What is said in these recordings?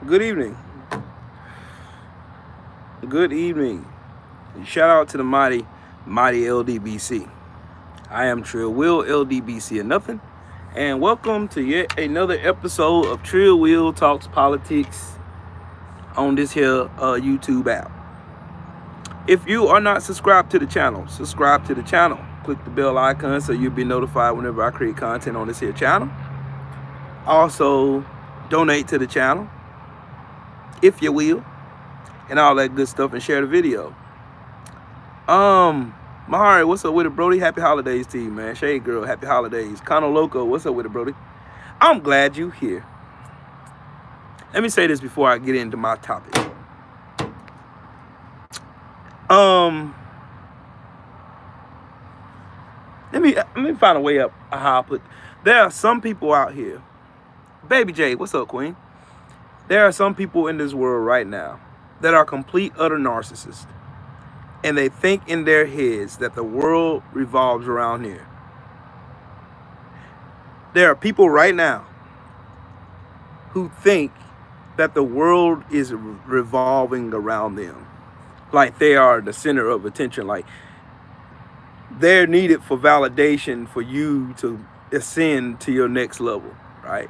Good evening. Good evening. Shout out to the mighty LDBC. I am Trill Will LDBC and nothing. And welcome to yet another episode of Trill Will Talks Politics on this here YouTube app. If you are not subscribed to the channel, subscribe to the channel. Click the bell icon so you'll be notified whenever I create content on this here channel. Also, donate to the channel, if you will, and all that good stuff, and share the video. Mahari, what's up with it, Brody? Happy holidays to you, man. Shade Girl, happy holidays. Cono Loco, what's up with it, Brody? I'm glad you here. Let me say this before I get into my topic. Let me find a way up how I put. There are some people out here. Baby J, what's up, Queen? There are some people in this world right now that are complete utter narcissists, and they think in their heads that the world revolves around here. There are people right now who think that the world is revolving around them, like they are the center of attention, like they're needed for validation for you to ascend to your next level, right?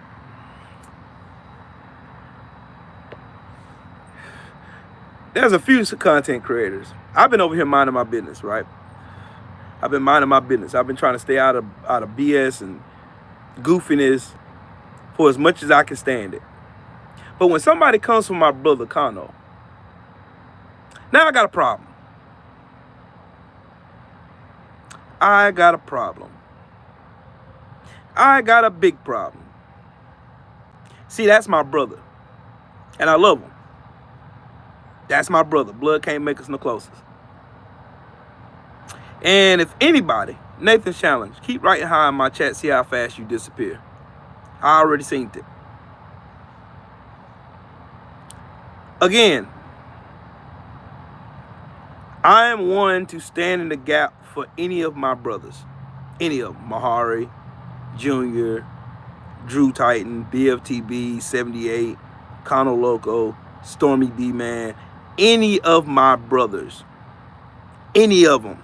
There's a few content creators. I've been over here minding my business, right? I've been minding my business. I've been trying to stay out of BS and goofiness for as much as I can stand it. But when somebody comes from my brother Kano, now I got a problem. I got a problem. I got a big problem. See, that's my brother, and I love him. That's my brother. Blood can't make us no closer. And if anybody, Nathan's challenge, keep writing high in my chat, see how fast you disappear. I already seen it. Again, I am one to stand in the gap for any of my brothers. Any of them. Mahari, Junior, Drew Titan, BFTB, 78, Cono Loco, Stormy D-Man, any of my brothers. Any of them.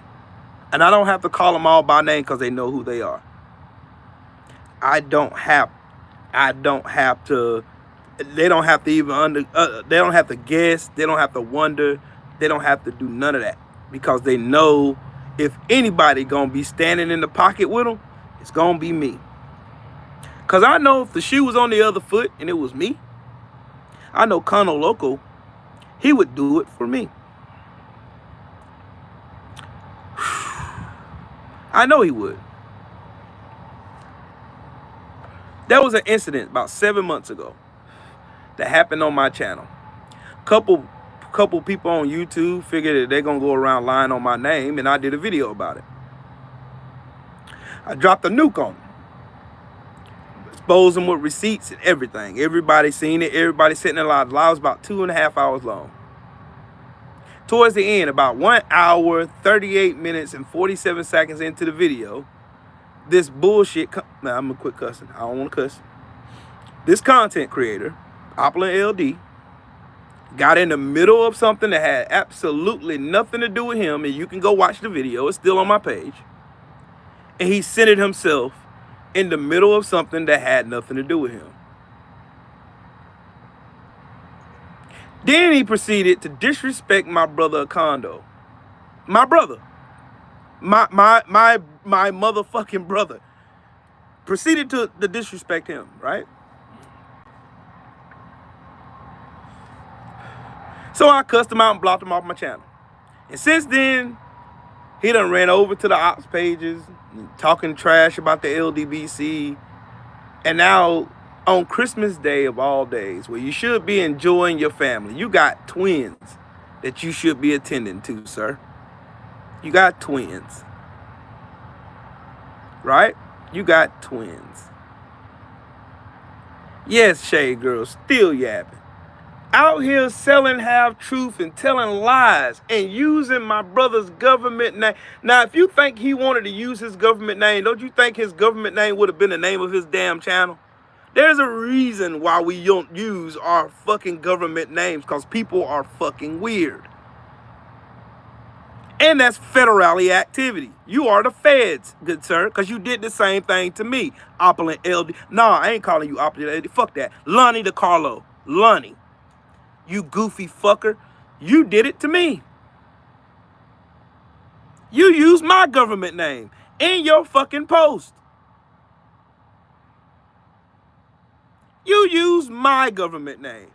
And I don't have to call them all by name because they know who they are. I don't have to, they don't have to even they don't have to guess, they don't have to wonder, they don't have to do none of that, because they know if anybody gonna be standing in the pocket with them, it's gonna be me. Because I know if the shoe was on the other foot and it was me, I know Cono Loco, he would do it for me. I know he would. There was an incident about 7 months ago that happened on my channel. Couple people on YouTube figured that they're gonna go around lying on my name, and I did a video about it. I dropped a nuke on them, exposed them with receipts and everything. Everybody seen it. Everybody sitting there live. The live was about 2.5 hours long. Towards the end, about 1 hour, 38 minutes, and 47 seconds into the video, this bullshit. Now I'm gonna quit cussing. I don't want to cuss. This content creator, Opulent LD, got in the middle of something that had absolutely nothing to do with him, and you can go watch the video. It's still on my page. And he centered himself in the middle of something that had nothing to do with him. Then he proceeded to disrespect my brother Kondo. My brother. My motherfucking brother. Proceeded to disrespect him, right? So I cussed him out and blocked him off my channel. And since then, he done ran over to the ops pages, talking trash about the LDBC. And now, on Christmas Day of all days, where you should be enjoying your family, you got twins that you should be attending to, sir. You got twins. Right? You got twins. Yes, Shade Girl, still yapping. Out here selling half-truth and telling lies and using my brother's government name. Now, if you think he wanted to use his government name, don't you think his government name would have been the name of his damn channel? There's a reason why we don't use our fucking government names, because people are fucking weird. And that's federally activity. You are the feds, good sir, because you did the same thing to me. Opulent LD. Nah, I ain't calling you opulent LD. Fuck that. Lonny DeCarlo. Lonny. You goofy fucker. You did it to me. You used my government name in your fucking post. You used my government name.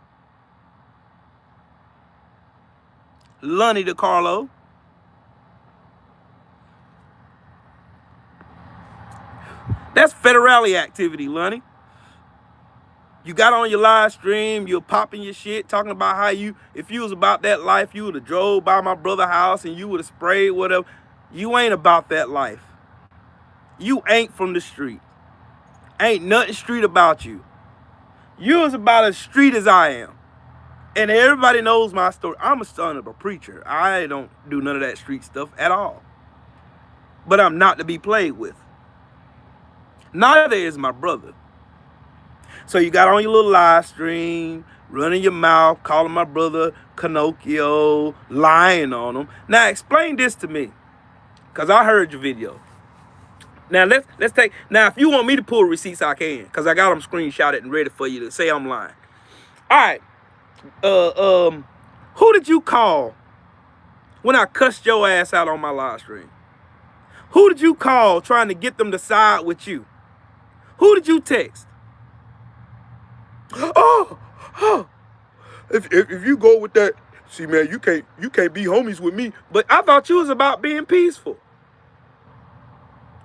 Lonny DeCarlo. That's federally activity, Lonny. You got on your live stream, you're popping your shit, talking about how if you was about that life, you would have drove by my brother's house and you would have sprayed whatever. You ain't about that life. You ain't from the street. Ain't nothing street about you. You is about as street as I am. And everybody knows my story. I'm a son of a preacher. I don't do none of that street stuff at all. But I'm not to be played with. Neither is my brother. So you got on your little live stream, running your mouth, calling my brother Pinocchio, lying on him. Now explain this to me, because I heard your video. Now let's take, now if you want me to pull receipts, I can, because I got them screenshotted and ready for you to say I'm lying. All right. Who did you call when I cussed your ass out on my live stream? Who did you call trying to get them to side with you? Who did you text? Oh, if you go with that, see, man, you can't be homies with me. But I thought you was about being peaceful.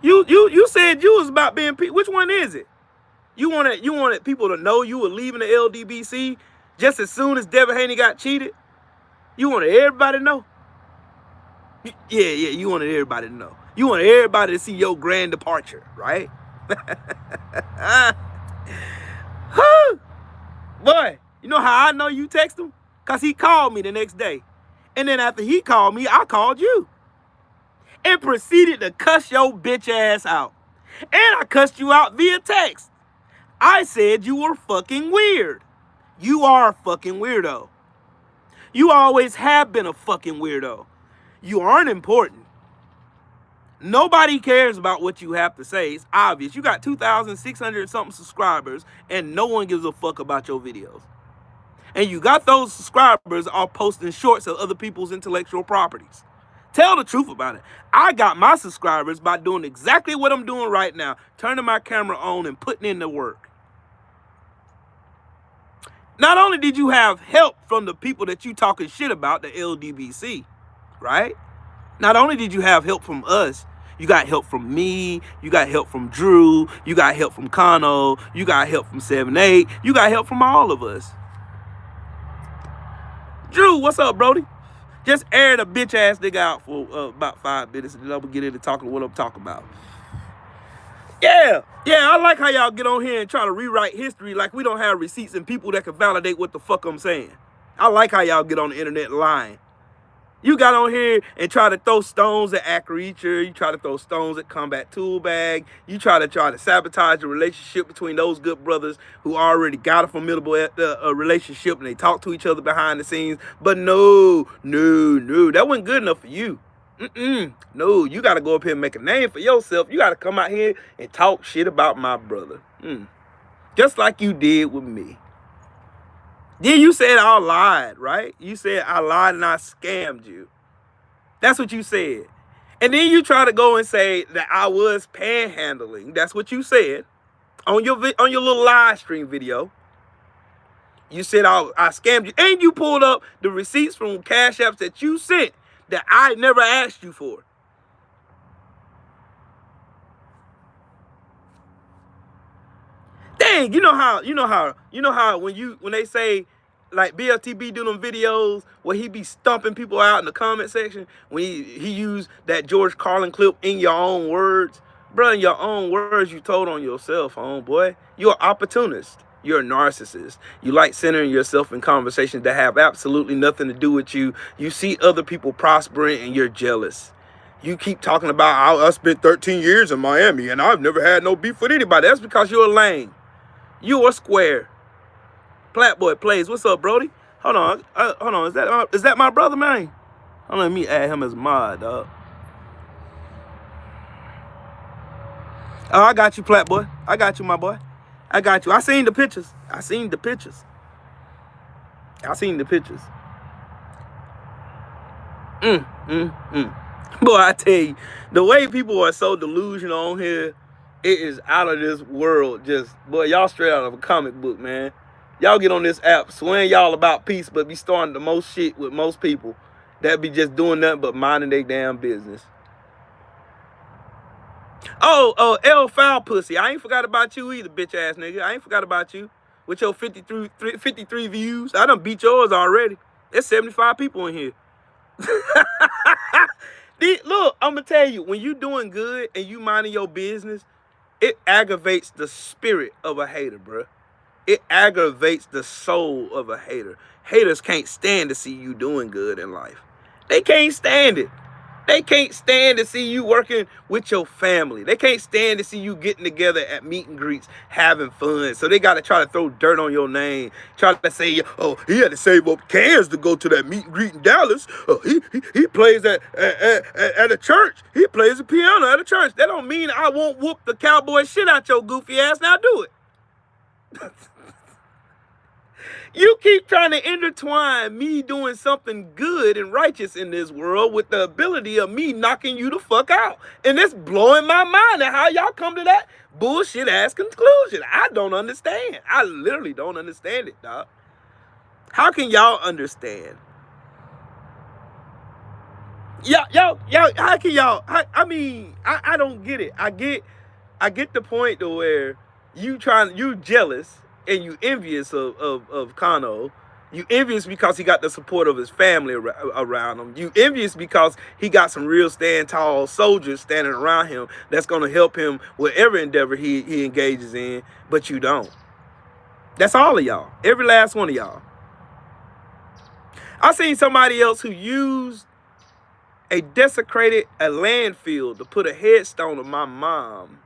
You said you was about being peaceful. Which one is it? You wanted people to know you were leaving the LDBC just as soon as Devin Haney got cheated? You wanted everybody to know? Yeah, you wanted everybody to know. You wanted everybody to see your grand departure, right? Boy, you know how I know you text him? Because he called me the next day. And then after he called me, I called you. And proceeded to cuss your bitch ass out. And I cussed you out via text. I said you were fucking weird. You are a fucking weirdo. You always have been a fucking weirdo. You aren't important. Nobody cares about what you have to say. It's obvious. You got 2,600 something subscribers and no one gives a fuck about your videos. And you got those subscribers all posting shorts of other people's intellectual properties. Tell the truth about it. I got my subscribers by doing exactly what I'm doing right now. Turning my camera on and putting in the work. Not only did you have help from the people that you talking shit about, the LDBC, right? Not only did you have help from us, you got help from me, you got help from Drew, you got help from Kano, you got help from 7-8, you got help from all of us. Drew, what's up, Brody? Just air the bitch ass nigga out for about 5 minutes and then I'm gonna get into talking what I'm talking about. Yeah, I like how y'all get on here and try to rewrite history like we don't have receipts and people that can validate what the fuck I'm saying. I like how y'all get on the internet lying. You got on here and try to throw stones at Acreature. You try to throw stones at Combat Tool Bag. You try to sabotage the relationship between those good brothers who already got a formidable relationship and they talk to each other behind the scenes. But no, that wasn't good enough for you. No, you got to go up here and make a name for yourself. You got to come out here and talk shit about my brother. Just like you did with me. Then you said I lied, right? You said I lied and I scammed you. That's what you said. And then you try to go and say that I was panhandling. That's what you said on your little live stream video. You said I scammed you. And you pulled up the receipts from Cash Apps that you sent that I never asked you for. Dang, you know how when they say like BLTB do them videos where he be stumping people out in the comment section when he used that George Carlin clip in your own words. Bro, in your own words you told on yourself, homeboy. You're an opportunist. You're a narcissist. You like centering yourself in conversations that have absolutely nothing to do with you. You see other people prospering and you're jealous. You keep talking about I spent 13 years in Miami and I've never had no beef with anybody. That's because you're a lame. You are square. Platboy plays. What's up, Brody? Hold on. Hold on. Is that my brother, man? Hold on, let me add him as mod, dog. Oh, I got you, Platboy. I got you, my boy. I got you. I seen the pictures. I seen the pictures. Boy, I tell you, the way people are so delusional on here, it is out of this world. Just, boy, y'all straight out of a comic book, man. Y'all get on this app swearing y'all about peace, but be starting the most shit with most people that be just doing nothing but minding their damn business. Oh, L foul pussy. I ain't forgot about you either, bitch ass nigga. I ain't forgot about you with your 53 views. I done beat yours already. There's 75 people in here. Look, I'm gonna tell you, when you doing good and you minding your business, it aggravates the spirit of a hater, bro. It aggravates the soul of a hater. Haters can't stand to see you doing good in life. They can't stand it. They can't stand to see you working with your family. They can't stand to see you getting together at meet and greets, having fun. So they got to try to throw dirt on your name. Try to say, oh, he had to save up cans to go to that meet and greet in Dallas. Oh, he plays at a church. He plays the piano at a church. That don't mean I won't whoop the cowboy shit out your goofy ass. Now do it. You keep trying to intertwine me doing something good and righteous in this world with the ability of me knocking you the fuck out. And it's blowing my mind at how y'all come to that bullshit ass conclusion. I don't understand. I literally don't understand it, dog. How can y'all understand? Y'all, how can y'all? I mean, I don't get it. I get the point to where you jealous and you envious of Kano. You envious because he got the support of his family around him. You envious because he got some real stand tall soldiers standing around him that's going to help him whatever endeavor he engages in, but you don't. That's all of y'all. Every last one of y'all. I seen somebody else who used a landfill to put a headstone of my mom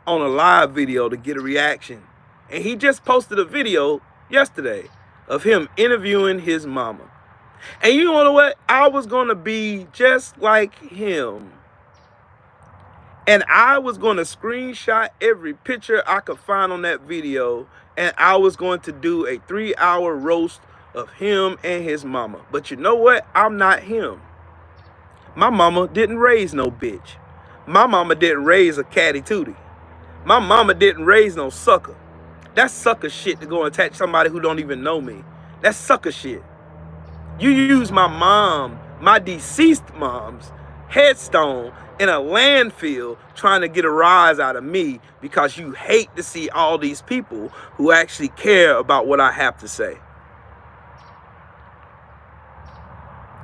on a live video to get a reaction. And he just posted a video yesterday of him interviewing his mama. And you know what? I was going to be just like him. And I was going to screenshot every picture I could find on that video. And I was going to do a 3-hour roast of him and his mama. But you know what? I'm not him. My mama didn't raise no bitch. My mama didn't raise a catty tootie. My mama didn't raise no sucker. That's sucker shit to go and attach somebody who don't even know me. That's sucker shit. You use my mom, my deceased mom's headstone in a landfill trying to get a rise out of me because you hate to see all these people who actually care about what I have to say.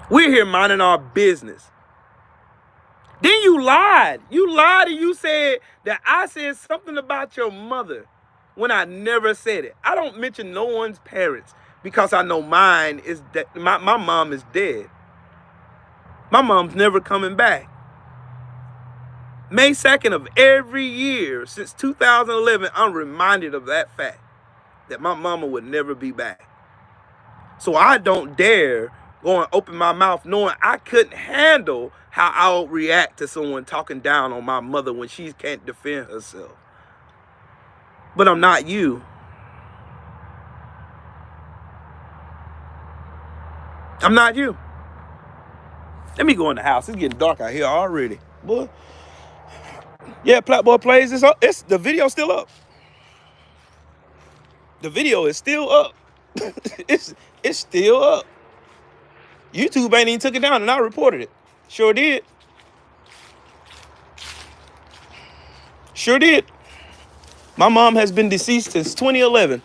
We're here minding our business. Then you lied. You lied and you said that I said something about your mother when I never said it. I don't mention no one's parents because I know mine is dead. My mom is dead. My mom's never coming back. May 2nd of every year since 2011, I'm reminded of that fact, that my mama would never be back. So I don't dare go and open my mouth knowing I couldn't handle how I'll react to someone talking down on my mother when she can't defend herself. But I'm not you. I'm not you. Let me go in the house. It's getting dark out here already. Boy. Yeah, Platboy Plays. The video's still up. The video is still up. It's still up. YouTube ain't even took it down and I reported it. Sure did. Sure did. My mom has been deceased since 2011.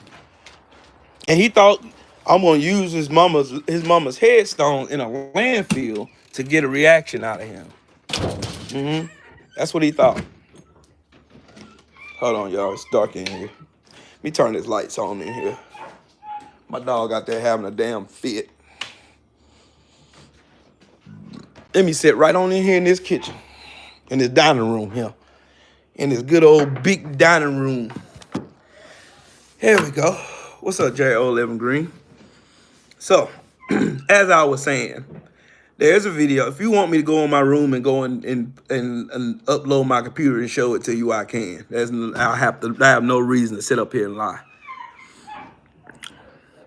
And he thought I'm gonna use his mama's headstone in a landfill to get a reaction out of him. That's what he thought. Hold on, y'all. It's dark in here. Let me turn his lights on in here. My dog out there having a damn fit. Let me sit right on in here in this kitchen. In this dining room here. In this good old big dining room. Here we go. What's up, J.O. Green? So, as I was saying, there's a video. If you want me to go in my room and go and upload my computer and show it to you, I can. I have no reason to sit up here and lie.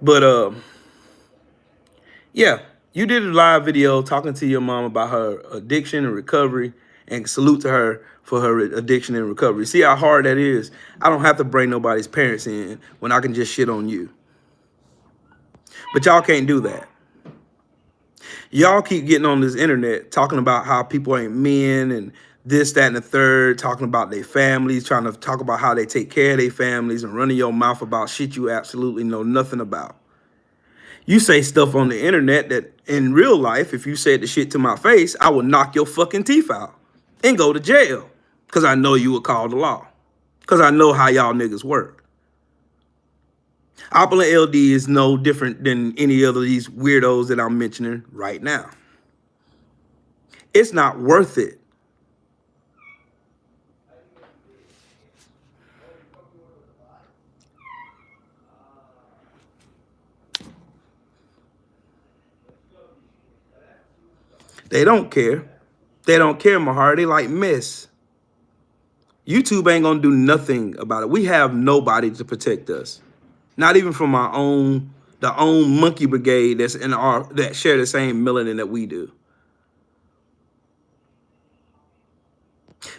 But yeah, you did a live video talking to your mom about her addiction and recovery, and salute to her for her addiction and recovery. See how hard that is? I don't have to bring nobody's parents in when I can just shit on you. But y'all can't do that. Y'all keep getting on this internet talking about how people ain't men and this, that, and the third, talking about their families, trying to talk about how they take care of their families and running your mouth about shit you absolutely know nothing about. You say stuff on the internet that in real life, if you said the shit to my face, I would knock your fucking teeth out and go to jail because I know you would call the law because I know how y'all niggas work. Opulent LD is no different than any other of these weirdos that I'm mentioning right now. It's not worth it. They don't care. They don't care, Mahar. They like mess. YouTube ain't gonna do nothing about it. We have nobody to protect us. Not even from our own, the own monkey brigade that's in that share the same melanin that we do.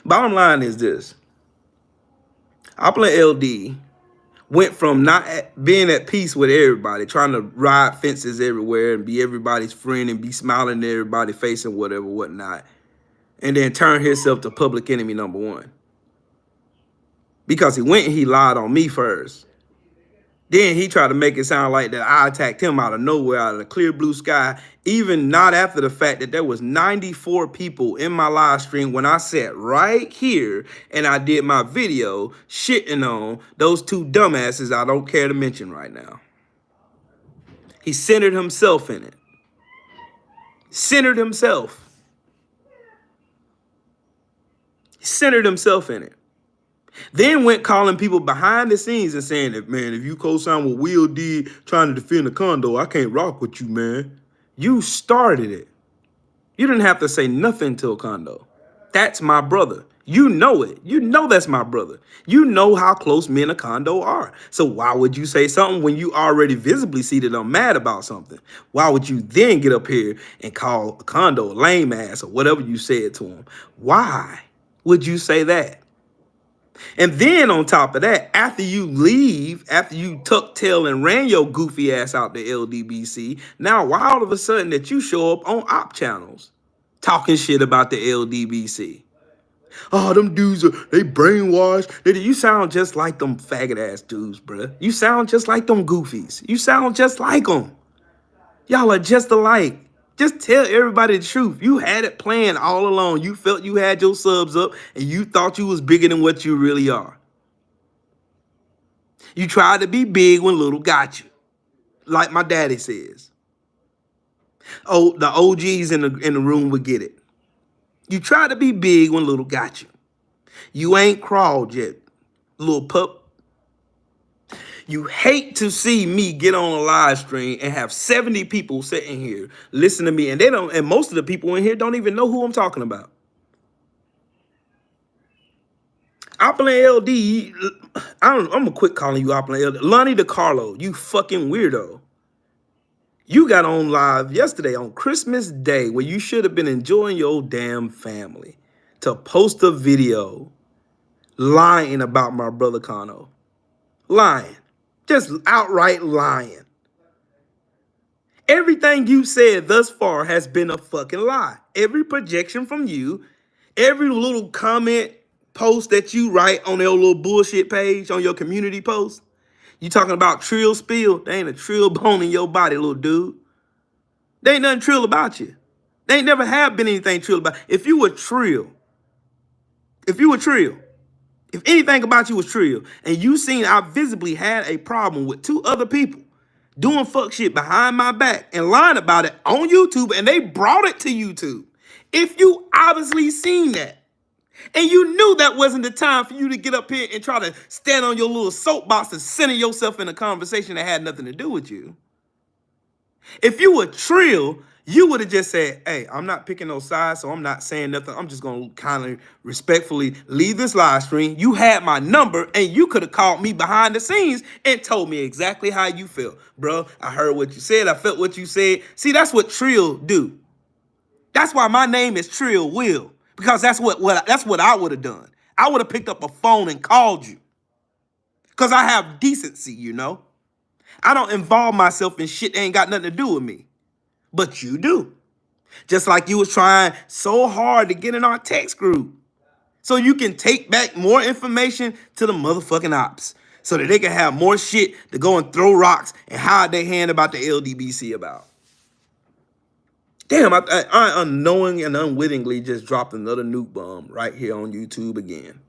Bottom line is this. Opulent LD went from not being at peace with everybody, trying to ride fences everywhere and be everybody's friend and be smiling at everybody face and whatever, whatnot, and then turn himself to public enemy number one. Because he went and he lied on me first. Then he tried to make it sound like that I attacked him out of nowhere, out of the clear blue sky, even not after the fact that there was 94 people in my live stream when I sat right here and I did my video shitting on those two dumbasses I don't care to mention right now. He centered himself in it. Centered himself. He centered himself in it. Then went calling people behind the scenes and saying that, man, if you co-sign what Will did trying to defend the condo, I can't rock with you, man. You started it. You didn't have to say nothing to a condo. That's my brother. You know it. You know that's my brother. You know how close me and a condo are. So why would you say something when you already visibly see that I'm mad about something? Why would you then get up here and call a condo a lame ass or whatever you said to him? Why would you say that? And then on top of that, after you leave, after you tucked tail and ran your goofy ass out to LDBC, now why all of a sudden that you show up on op channels talking shit about the LDBC? Oh, them dudes, they brainwashed. You sound just like them faggot ass dudes, bruh. You sound just like them goofies. You sound just like them. Y'all are just alike. Just tell everybody the truth. You had it planned all along. You felt you had your subs up and you thought you was bigger than what you really are. You tried to be big when little got you. Like my daddy says. Oh, the OGs in the room would get it. You tried to be big when little got you. You ain't crawled yet, little pup. You hate to see me get on a live stream and have 70 people sitting here listen to me, and they don't. And most of the people in here don't even know who I'm talking about. Opulent LD, I'm gonna quit calling you Opulent LD. Lonny DeCarlo, you fucking weirdo. You got on live yesterday on Christmas Day where you should have been enjoying your damn family to post a video lying about my brother Kano. Lying. Just outright lying. Everything you said thus far has been a fucking lie. Every projection from you, every little comment post that you write on your little bullshit page, on your community post, you talking about trill spill. There ain't a trill bone in your body, little dude. There ain't nothing trill about you. There ain't never have been anything trill about you. If you were trill, if anything about you was trill, and you seen I visibly had a problem with two other people doing fuck shit behind my back and lying about it on YouTube, and they brought it to YouTube. If you obviously seen that, And you knew that wasn't the time for you to get up here and try to stand on your little soapbox and center yourself in a conversation that had nothing to do with you. If you were Trill, you would have just said, hey, I'm not picking no sides, so I'm not saying nothing. I'm just going to kind of respectfully leave this live stream. You had my number, and you could have called me behind the scenes and told me exactly how you feel. Bro, I heard what you said. I felt what you said. See, that's what Trill do. That's why my name is Trill Will, because that's what I would have done. I would have picked up a phone and called you, because I have decency, you know. I don't involve myself in shit that ain't got nothing to do with me. But you do. Just like you was trying so hard to get in our text group so you can take back more information to the motherfucking ops so that they can have more shit to go and throw rocks and hide their hand about the LDBC about. Damn, I unknowing and unwittingly just dropped another nuke bomb right here on YouTube again.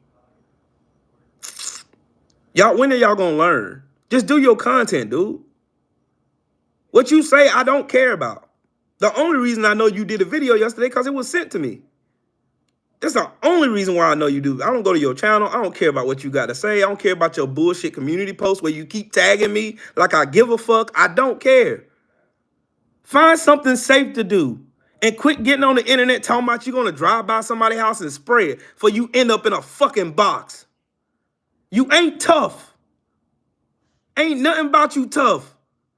Y'all, when are y'all gonna learn? Just do your content, dude. What you say, I don't care about. The only reason I know you did a video yesterday because it was sent to me. That's the only reason why I know you do. I don't go to your channel. I don't care about what you got to say. I don't care about your bullshit community posts where you keep tagging me like I give a fuck. I don't care. Find something safe to do and quit getting on the internet talking about you're going to drive by somebody's house and spray it for you end up in a fucking box. You ain't tough. Ain't nothing about you tough.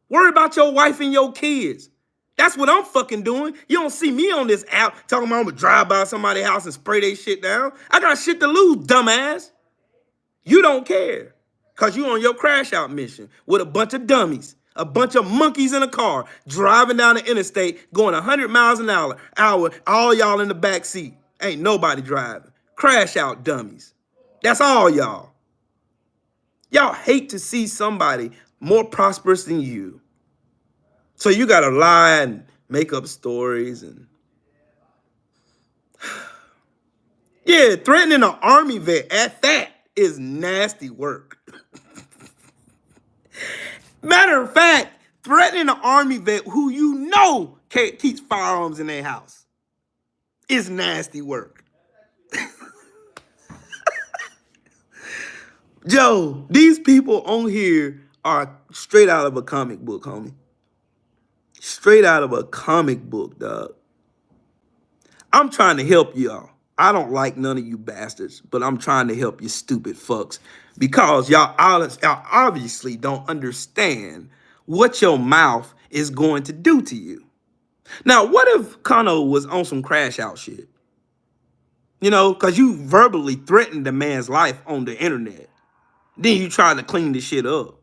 Worry about your wife and your kids. That's what I'm fucking doing. You don't see me on this app talking about I'm gonna drive by somebody's house and spray their shit down. I got shit to lose, dumbass. You don't care because you on your crash out mission with a bunch of dummies, a bunch of monkeys in a car driving down the interstate going 100 miles an hour, all y'all in the back seat. Ain't nobody driving. Crash out dummies. That's all y'all. Y'all hate to see somebody more prosperous than you. So you gotta lie and make up stories and yeah, threatening an army vet at that is nasty work. Matter of fact, threatening an army vet who you know keeps firearms in their house is nasty work. Joe, these people on here are straight out of a comic book, homie. Straight out of a comic book, dog. I'm trying to help y'all. I don't like none of you bastards, but I'm trying to help you stupid fucks because y'all obviously don't understand what your mouth is going to do to you. Now, what if Kano was on some crash out shit? You know, because you verbally threatened the man's life on the internet. Then you tried to clean the shit up.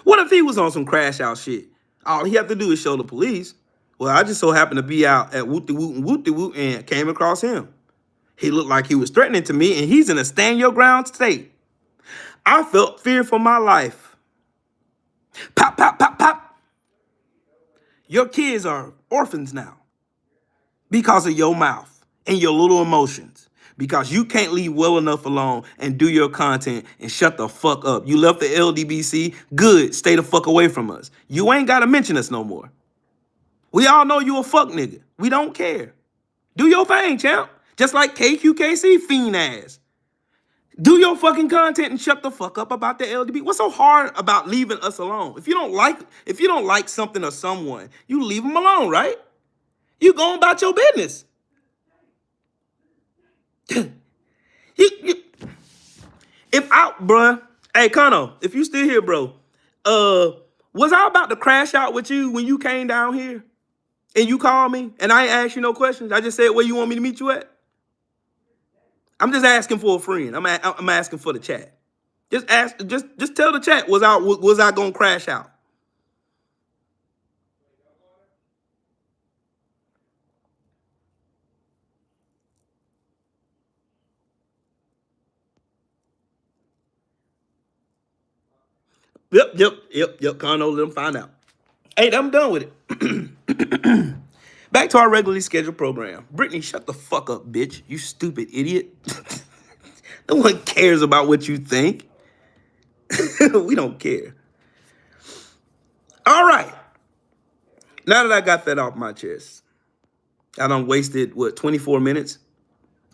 What if he was on some crash out shit? All he have to do is show the police. Well, I just so happened to be out at Whoop-de-Whoop and came across him. He looked like he was threatening to me, and he's in a stand your ground state. I felt fear for my life. Pop, pop, pop, pop. Your kids are orphans now because of your mouth and your little emotions. Because you can't leave well enough alone and do your content and shut the fuck up. You left the LDBC. Good. Stay the fuck away from us. You ain't got to mention us no more. We all know you a fuck nigga. We don't care. Do your thing, champ. Just like KQKC fiend ass. Do your fucking content and shut the fuck up about the LDB. What's so hard about leaving us alone? If you don't like something or someone, you leave them alone, right? You go about your business. Bruh. Hey, Kano, if you still here, bro, was I about to crash out with you when you came down here and you called me and I ain't asked you no questions? I just said where you want me to meet you at. I'm just asking for a friend. I'm asking for the chat. Just tell the chat, was I gonna crash out? Yep. Kano, let them find out. Hey, I'm done with it. Back to our regularly scheduled program. Brittany, shut the fuck up, bitch. You stupid idiot. No one cares about what you think. We don't care. All right. Now that I got that off my chest, I done wasted, 24 minutes?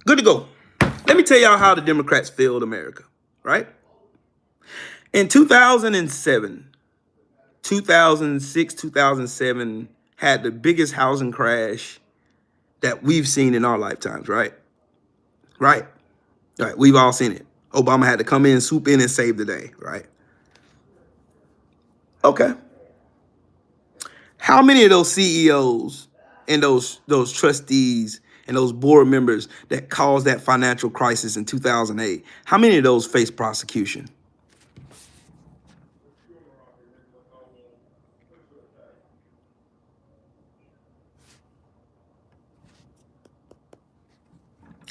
Good to go. Let me tell y'all how the Democrats failed America, right? In 2007, 2006, 2007 had the biggest housing crash that we've seen in our lifetimes, right? Right. Right. We've all seen it. Obama had to come in, swoop in, and save the day, right? Okay. How many of those CEOs and those trustees and those board members that caused that financial crisis in 2008, how many of those face prosecution?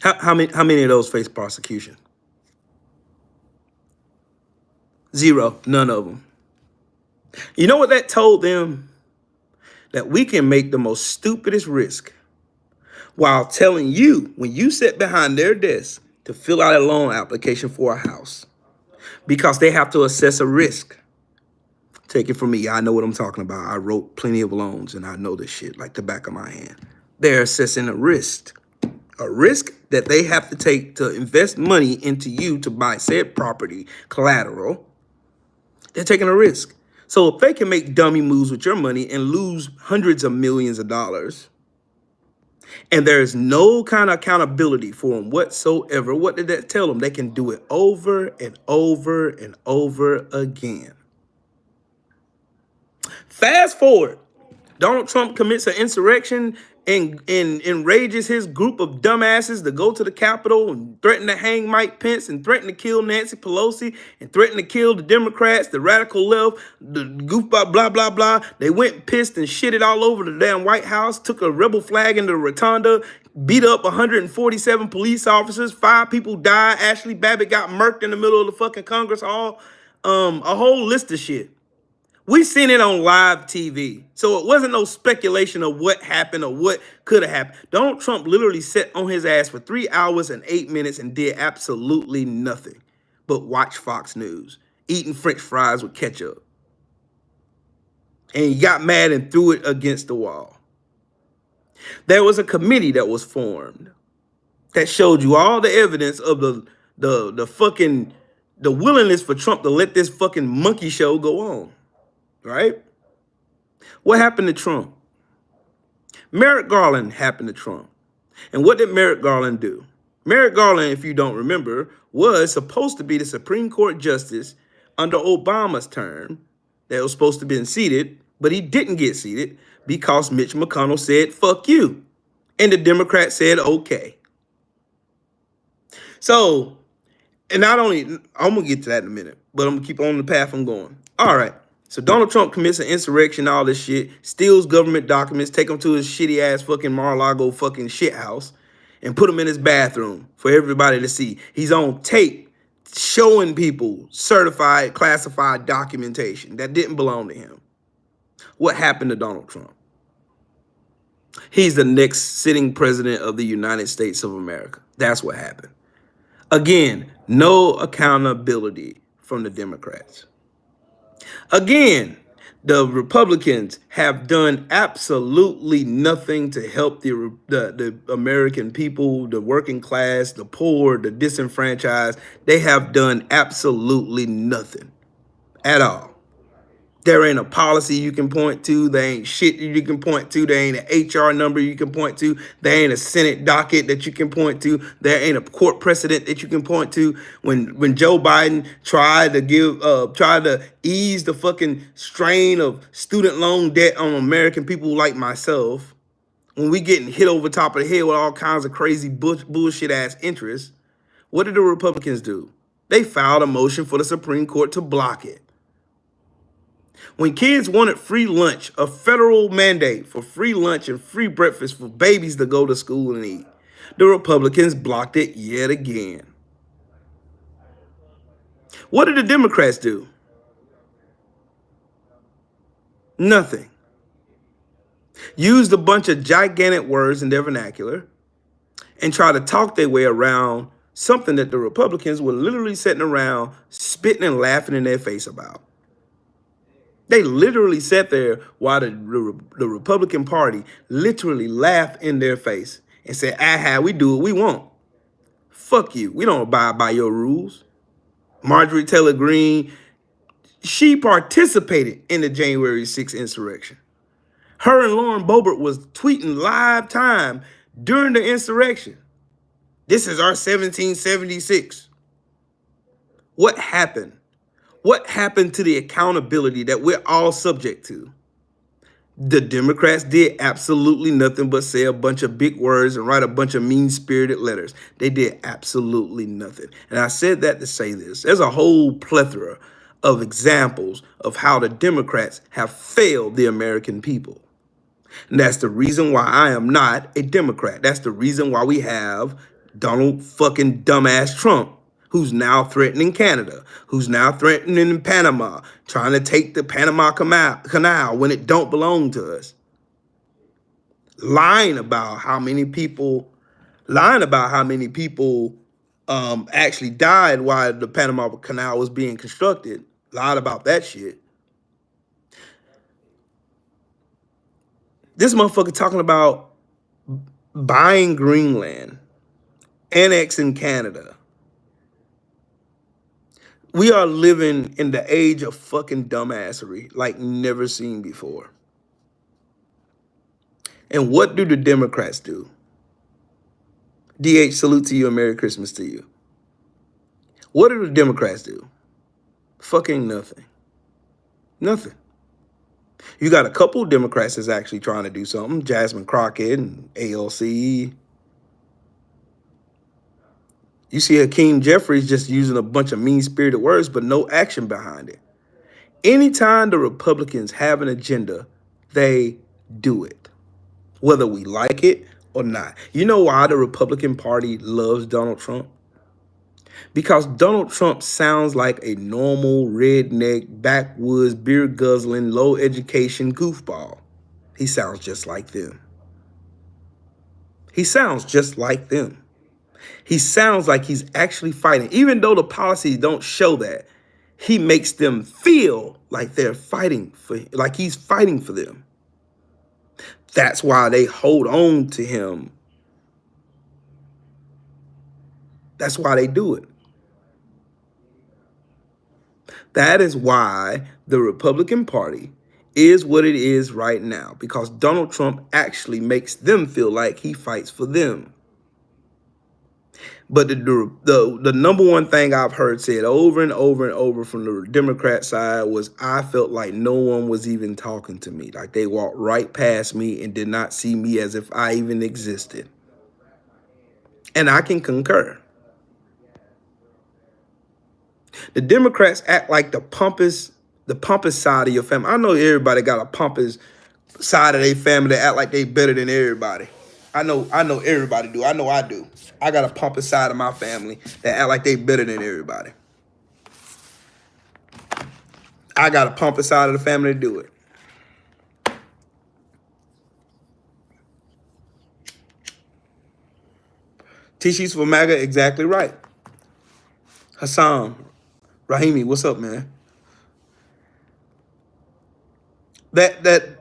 How many of those face prosecution? Zero. None of them. You know what that told them? That we can make the most stupidest risk while telling you, when you sit behind their desk, to fill out a loan application for a house, because they have to assess a risk. Take it from me. I know what I'm talking about. I wrote plenty of loans and I know this shit like the back of my hand. They're assessing a risk that they have to take to invest money into you to buy said property collateral. They're taking a risk. So if they can make dummy moves with your money and lose hundreds of millions of dollars, and there's no kind of accountability for them whatsoever, what did that tell them? They can do it over and over and over again. Fast forward, Donald Trump commits an insurrection and enrages his group of dumbasses to go to the Capitol and threaten to hang Mike Pence and threaten to kill Nancy Pelosi and threaten to kill the Democrats, the radical left, the goofball, blah, blah, blah. They went pissed and shitted all over the damn White House, took a rebel flag into the rotunda, beat up 147 police officers, 5 people died. Ashley Babbitt got murked in the middle of the fucking Congress Hall. A whole list of shit. We seen it on live TV. So it wasn't no speculation of what happened or what could have happened. Donald Trump literally sat on his ass for 3 hours and 8 minutes and did absolutely nothing but watch Fox News, eating French fries with ketchup. And he got mad and threw it against the wall. There was a committee that was formed that showed you all the evidence of the willingness for Trump to let this fucking monkey show go on. Right? What happened to Trump? Merrick Garland happened to Trump. And what did Merrick Garland do? Merrick Garland, if you don't remember, was supposed to be the Supreme Court justice under Obama's term that was supposed to be seated, but he didn't get seated because Mitch McConnell said, fuck you. And the Democrats said, okay. So, and not only, I'm going to get to that in a minute, but I'm going to keep on the path I'm going. All right. So Donald Trump commits an insurrection, all this shit, steals government documents, take them to his shitty ass fucking Mar-a-Lago fucking shit house, and put them in his bathroom for everybody to see. He's on tape showing people certified, classified documentation that didn't belong to him. What happened to Donald Trump? He's the next sitting president of the United States of America. That's what happened. Again, no accountability from the Democrats. Again, the Republicans have done absolutely nothing to help the American people, the working class, the poor, the disenfranchised. They have done absolutely nothing at all. There ain't a policy you can point to. There ain't shit you can point to. There ain't an HR number you can point to. There ain't a Senate docket that you can point to. There ain't a court precedent that you can point to. When Joe Biden tried to ease the fucking strain of student loan debt on American people like myself, when we getting hit over top of the head with all kinds of crazy bullshit ass interests, what did the Republicans do? They filed a motion for the Supreme Court to block it. When kids wanted free lunch, a federal mandate for free lunch and free breakfast for babies to go to school and eat, the Republicans blocked it yet again. What did the Democrats do? Nothing. Used a bunch of gigantic words in their vernacular and try to talk their way around something that the Republicans were literally sitting around spitting and laughing in their face about. They literally sat there while the Republican Party literally laughed in their face and said, aha, we do what we want. Fuck you. We don't abide by your rules. Marjorie Taylor Greene, she participated in the January 6th insurrection. Her and Lauren Boebert was tweeting live time during the insurrection. This is our 1776. What happened? What happened to the accountability that we're all subject to? The Democrats did absolutely nothing but say a bunch of big words and write a bunch of mean-spirited letters. They did absolutely nothing. And I said that to say this. There's a whole plethora of examples of how the Democrats have failed the American people. And that's the reason why I am not a Democrat. That's the reason why we have Donald fucking dumbass Trump, who's now threatening Canada, who's now threatening Panama, trying to take the Panama Canal when it don't belong to us. Lying about how many people actually died while the Panama Canal was being constructed. Lied about that shit. This motherfucker talking about buying Greenland, annexing Canada. We are living in the age of fucking dumbassery like never seen before. And what do the Democrats do? DH, salute to you and Merry Christmas to you. What do the Democrats do? Fucking nothing. Nothing. You got a couple of Democrats that's actually trying to do something. Jasmine Crockett and ALC. You see Hakeem Jeffries just using a bunch of mean-spirited words, but no action behind it. Anytime the Republicans have an agenda, they do it, whether we like it or not. You know why the Republican Party loves Donald Trump? Because Donald Trump sounds like a normal, redneck, backwoods, beer-guzzling, low-education goofball. He sounds just like them. He sounds just like them. He sounds like he's actually fighting. Even though the policies don't show that, he makes them feel like they're fighting for, like he's fighting for them. That's why they hold on to him. That's why they do it. That is why the Republican Party is what it is right now, because Donald Trump actually makes them feel like he fights for them. But the number one thing I've heard said over and over and over from the Democrat side was, I felt like no one was even talking to me. Like they walked right past me and did not see me as if I even existed. And I can concur. The Democrats act like the pompous side of your family. I know everybody got a pompous side of their family that act like they better than everybody. I know everybody do. I know I do. I got a pompous side of my family that act like they better than everybody. I got a pompous side of the family to do it. T-Sheets for MAGA, exactly right. Hassan, Rahimi, what's up, man? The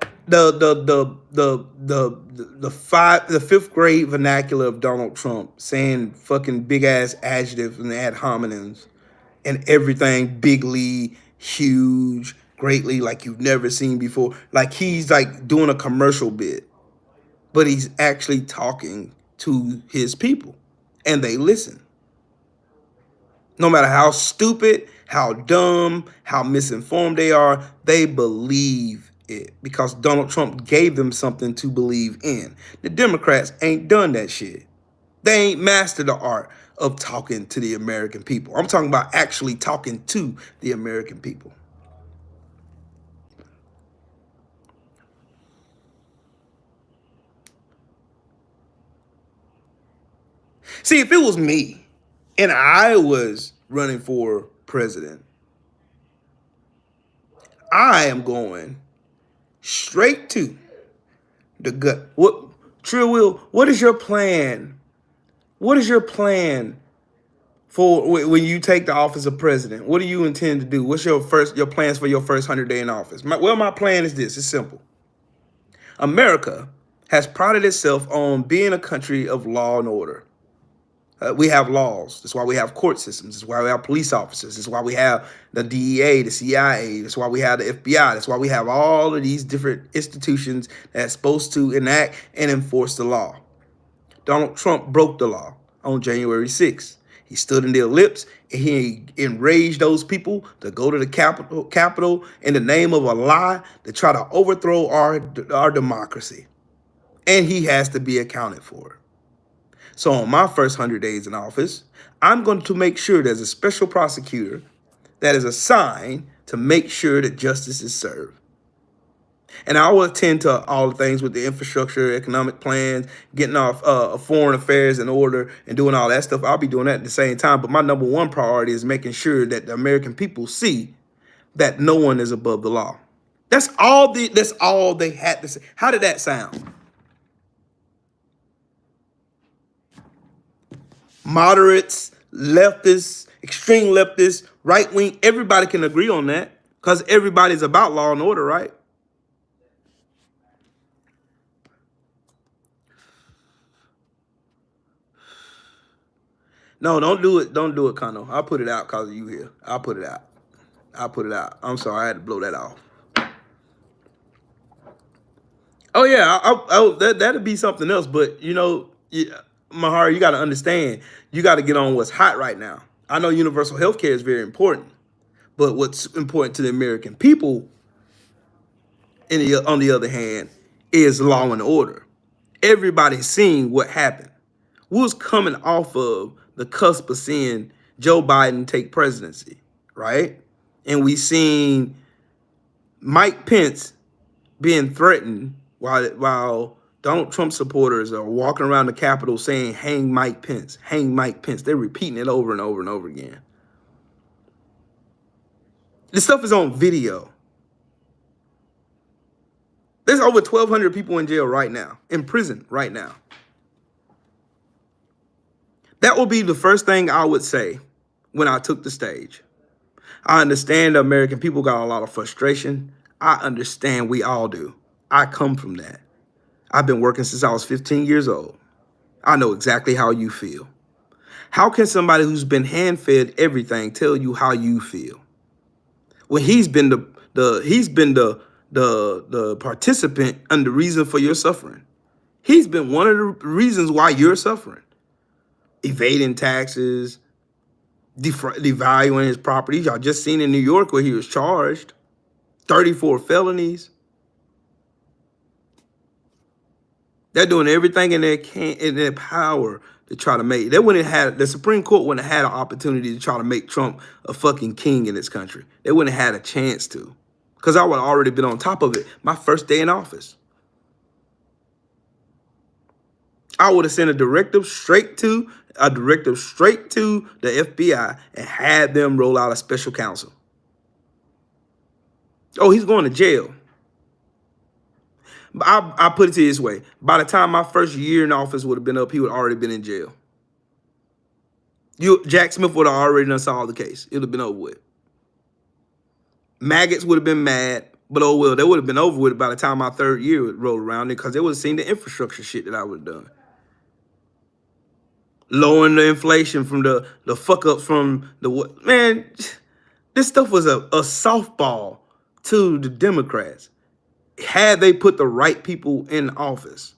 fifth grade vernacular of Donald Trump, saying fucking big ass adjectives and ad hominems and everything bigly, huge, greatly, like you've never seen before. Like he's like doing a commercial bit, but he's actually talking to his people and they listen. No matter how stupid, how dumb, how misinformed they are, they believe it because Donald Trump gave them something to believe in. The Democrats ain't done that shit. They ain't mastered the art of talking to the American people. I'm talking about actually talking to the American people. See, if it was me and I was running for president, I am going straight to the gut. What, Trill Will, what is your plan? What is your plan for when you take the office of president? What do you intend to do? What's your plans for your first 100 days in office? My plan is this. It's simple. America has prided itself on being a country of law and order. We have laws. That's why we have court systems. That's why we have police officers. That's why we have the DEA, the CIA. That's why we have the FBI. That's why we have all of these different institutions that's supposed to enact and enforce the law. Donald Trump broke the law on January 6th. He stood in their lips and he enraged those people to go to the Capitol in the name of a lie to try to overthrow our democracy. And he has to be accounted for. So on my first 100 days in office, I'm going to make sure there's a special prosecutor that is assigned to make sure that justice is served. And I will attend to all the things with the infrastructure, economic plans, getting off foreign affairs in order and doing all that stuff. I'll be doing that at the same time. But my number one priority is making sure that the American people see that no one is above the law. That's all they had to say. How did that sound? Moderates, leftists, extreme leftists, right wing, everybody can agree on that because everybody's about law and order, right? No, don't do it. Don't do it, Kano. I'll put it out because of you here. I'll put it out. I'll put it out. I'm sorry. I had to blow that off. Oh, yeah. That'd be something else. But, you know, Mahara, you got to understand. You got to get on what's hot right now. I know universal health care is very important. But what's important to the American people, on the other hand, is law and order. Everybody's seeing what happened. We was coming off of the cusp of seeing Joe Biden take presidency, right? And we seen Mike Pence being threatened while Donald Trump supporters are walking around the Capitol saying, hang Mike Pence, hang Mike Pence. They're repeating it over and over and over again. This stuff is on video. There's over 1,200 people in jail right now, in prison right now. That would be the first thing I would say when I took the stage. I understand the American people got a lot of frustration. I understand we all do. I come from that. I've been working since I was 15 years old. I know exactly how you feel. How can somebody who's been hand-fed everything tell you how you feel? When he's been the participant and the reason for your suffering. He's been one of the reasons why you're suffering. Evading taxes, devaluing his properties. Y'all just seen in New York where he was charged 34 felonies. They're doing everything in their power to try to make. The Supreme Court wouldn't have had an opportunity to try to make Trump a fucking king in this country. They wouldn't have had a chance to, because I would have already been on top of it my first day in office. I would have sent a directive straight to the FBI and had them roll out a special counsel. Oh, he's going to jail. I put it to you this way. By the time my first year in office would have been up, he would have already been in jail. Jack Smith would have already done solved the case. It would have been over with. Maggots would have been mad, but oh well, they would have been over with by the time my third year would roll around, because they would have seen the infrastructure shit that I would have done. Lowering the inflation from the fuck ups from man, this stuff was a softball to the Democrats. Had they put the right people in office.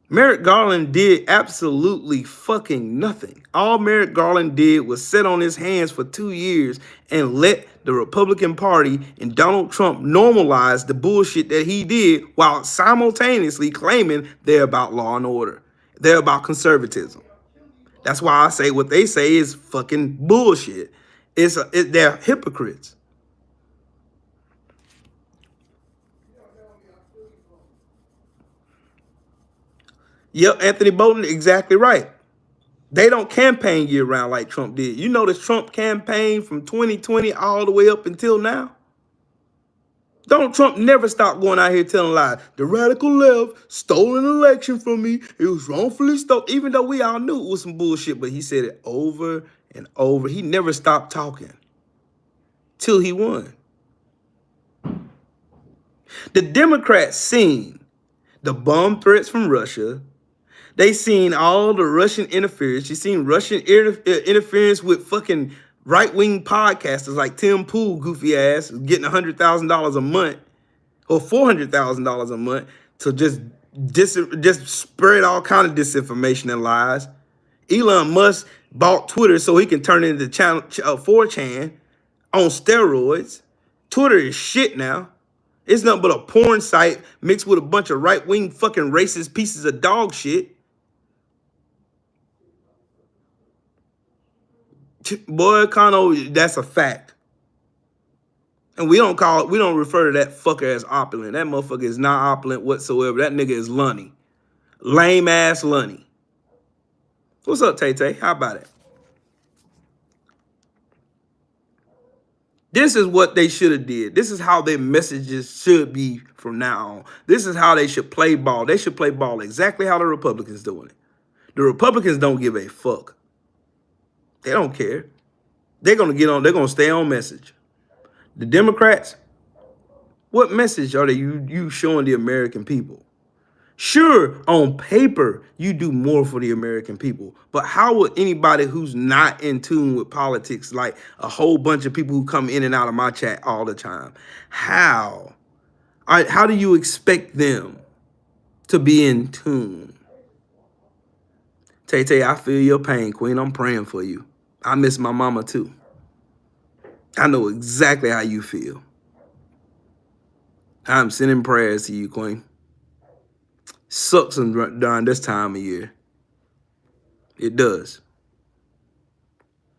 Merrick Garland did absolutely fucking nothing. All Merrick Garland did was sit on his hands for 2 years and let the Republican Party and Donald Trump normalize the bullshit that he did, while simultaneously claiming they're about law and order. They're about conservatism. That's why I say what they say is fucking bullshit. They're hypocrites. Yep, Anthony Bolton, exactly right. They don't campaign year round like Trump did. You notice Trump campaigned from 2020 all the way up until now. Donald Trump never stopped going out here telling lies. The radical left stole an election from me. It was wrongfully stolen, even though we all knew it was some bullshit, but he said it over and over. He never stopped talking till he won. The Democrats seen the bomb threats from Russia, They seen all the Russian interference. You seen Russian interference with fucking right-wing podcasters like Tim Pool, goofy ass, getting $100,000 a month or $400,000 a month to just spread all kind of disinformation and lies. Elon Musk bought Twitter so he can turn it into channel 4chan on steroids. Twitter is shit now. It's nothing but a porn site mixed with a bunch of right-wing fucking racist pieces of dog shit. Boy, Kano, that's a fact. And we don't refer to that fucker as opulent. That motherfucker is not opulent whatsoever. That nigga is Lonny. Lame ass Lonny. What's up, Tay Tay? How about it? This is what they should have did. This is how their messages should be from now on. This is how they should play ball. They should play ball exactly how the Republicans doing it. The Republicans don't give a fuck. They don't care. They're gonna stay on message. The Democrats, what message are you showing the American people? Sure, on paper, you do more for the American people, but how would anybody who's not in tune with politics, like a whole bunch of people who come in and out of my chat all the time, how do you expect them to be in tune? Tay Tay, I feel your pain, Queen. I'm praying for you. I miss my mama too. I know exactly how you feel. I'm sending prayers to you, Queen. Sucks during this time of year. It does.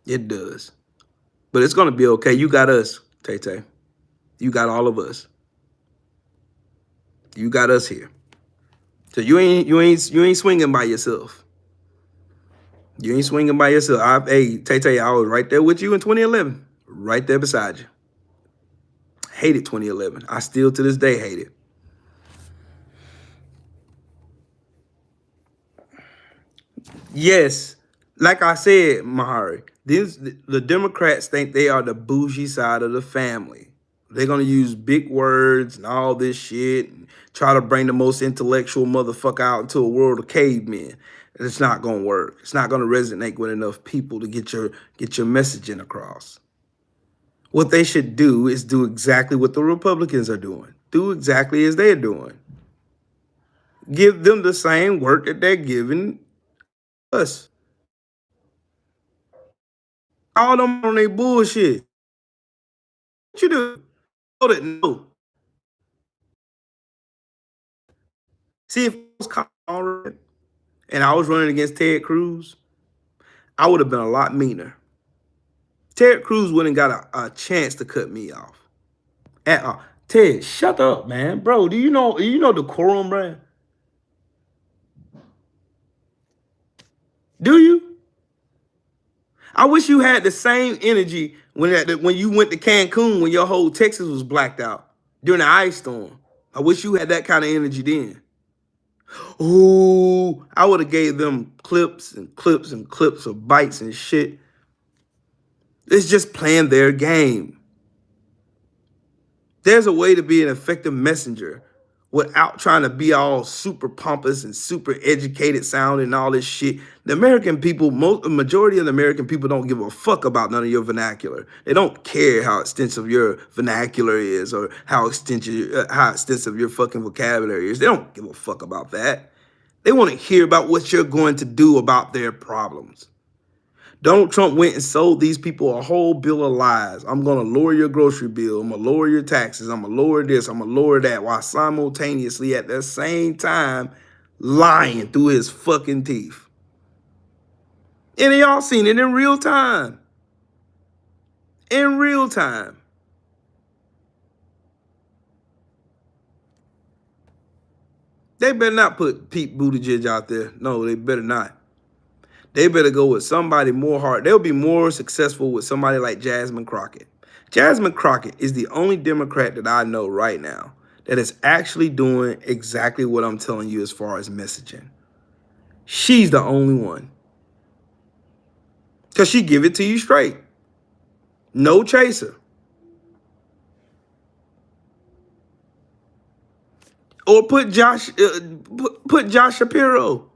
It does. But it's gonna be okay. You got us, Tay Tay. You got all of us. You got us here. So you ain't swinging by yourself. You ain't swinging by yourself. Hey, Tay Tay, I was right there with you in 2011. Right there beside you. Hated 2011. I still to this day hate it. Yes, like I said, Mahari, the Democrats think they are the bougie side of the family. They're going to use big words and all this shit and try to bring the most intellectual motherfucker out into a world of cavemen. And it's not going to work. It's not going to resonate with enough people to get your messaging across. What they should do is do exactly what the Republicans are doing. Do exactly as they're doing. Give them the same work that they're giving us. All them on their bullshit. What you do? No. See, if I was Colorado and I was running against Ted Cruz, I would have been a lot meaner. Ted Cruz wouldn't got a chance to cut me off. At all. Ted, shut up, man. Bro, do you know decorum, bro? Do you? I wish you had the same energy when you went to Cancun when your whole Texas was blacked out during the ice storm. I wish you had that kind of energy then. Ooh, I would have gave them clips and clips and clips of bites and shit. It's just playing their game. There's a way to be an effective messenger without trying to be all super pompous and super educated sounding and all this shit. The American people, the majority of the American people don't give a fuck about none of your vernacular. They don't care how extensive your vernacular is or how extensive your fucking vocabulary is. They don't give a fuck about that. They want to hear about what you're going to do about their problems. Donald Trump went and sold these people a whole bill of lies. I'm going to lower your grocery bill. I'm going to lower your taxes. I'm going to lower this. I'm going to lower that, while simultaneously at the same time lying through his fucking teeth. And y'all seen it in real time. In real time. They better not put Pete Buttigieg out there. No, they better not. They better go with somebody more hard. They'll be more successful with somebody like Jasmine Crockett. Jasmine Crockett is the only Democrat that I know right now that is actually doing exactly what I'm telling you as far as messaging. She's the only one. Because she give it to you straight. No chaser. Or put Josh Shapiro.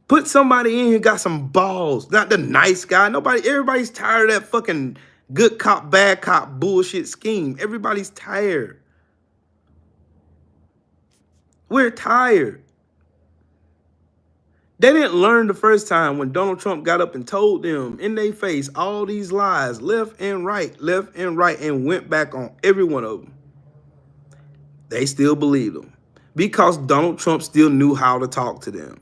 Put somebody in here got some balls, not the nice guy. Everybody's tired of that fucking good cop, bad cop bullshit scheme. Everybody's tired. We're tired. They didn't learn the first time when Donald Trump got up and told them in their face all these lies, left and right, and went back on every one of them. They still believed them because Donald Trump still knew how to talk to them.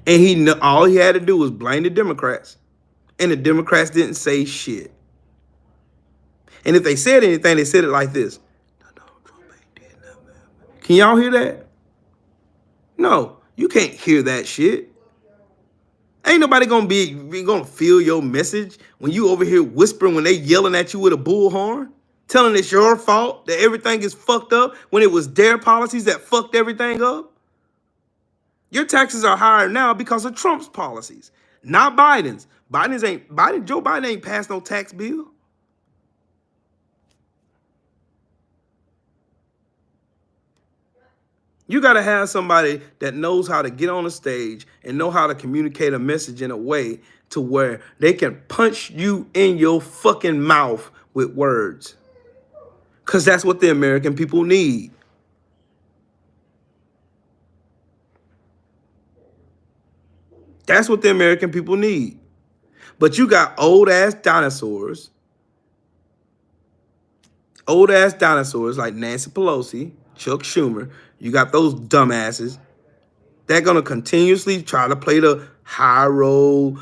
And all he had to do was blame the Democrats. And the Democrats didn't say shit. And if they said anything, they said it like this. Donald Trump ain't did nothing. Can y'all hear that? No, you can't hear that shit. Ain't nobody gonna feel your message when you over here whispering when they yelling at you with a bullhorn, telling it's your fault that everything is fucked up when it was their policies that fucked everything up. Your taxes are higher now because of Trump's policies, not Biden's. Joe Biden ain't passed no tax bill. You got to have somebody that knows how to get on the stage and know how to communicate a message in a way to where they can punch you in your fucking mouth with words. Because that's what the American people need. That's what the American people need. But you got old-ass dinosaurs like Nancy Pelosi, Chuck Schumer. You got those dumbasses. They're going to continuously try to play the high road.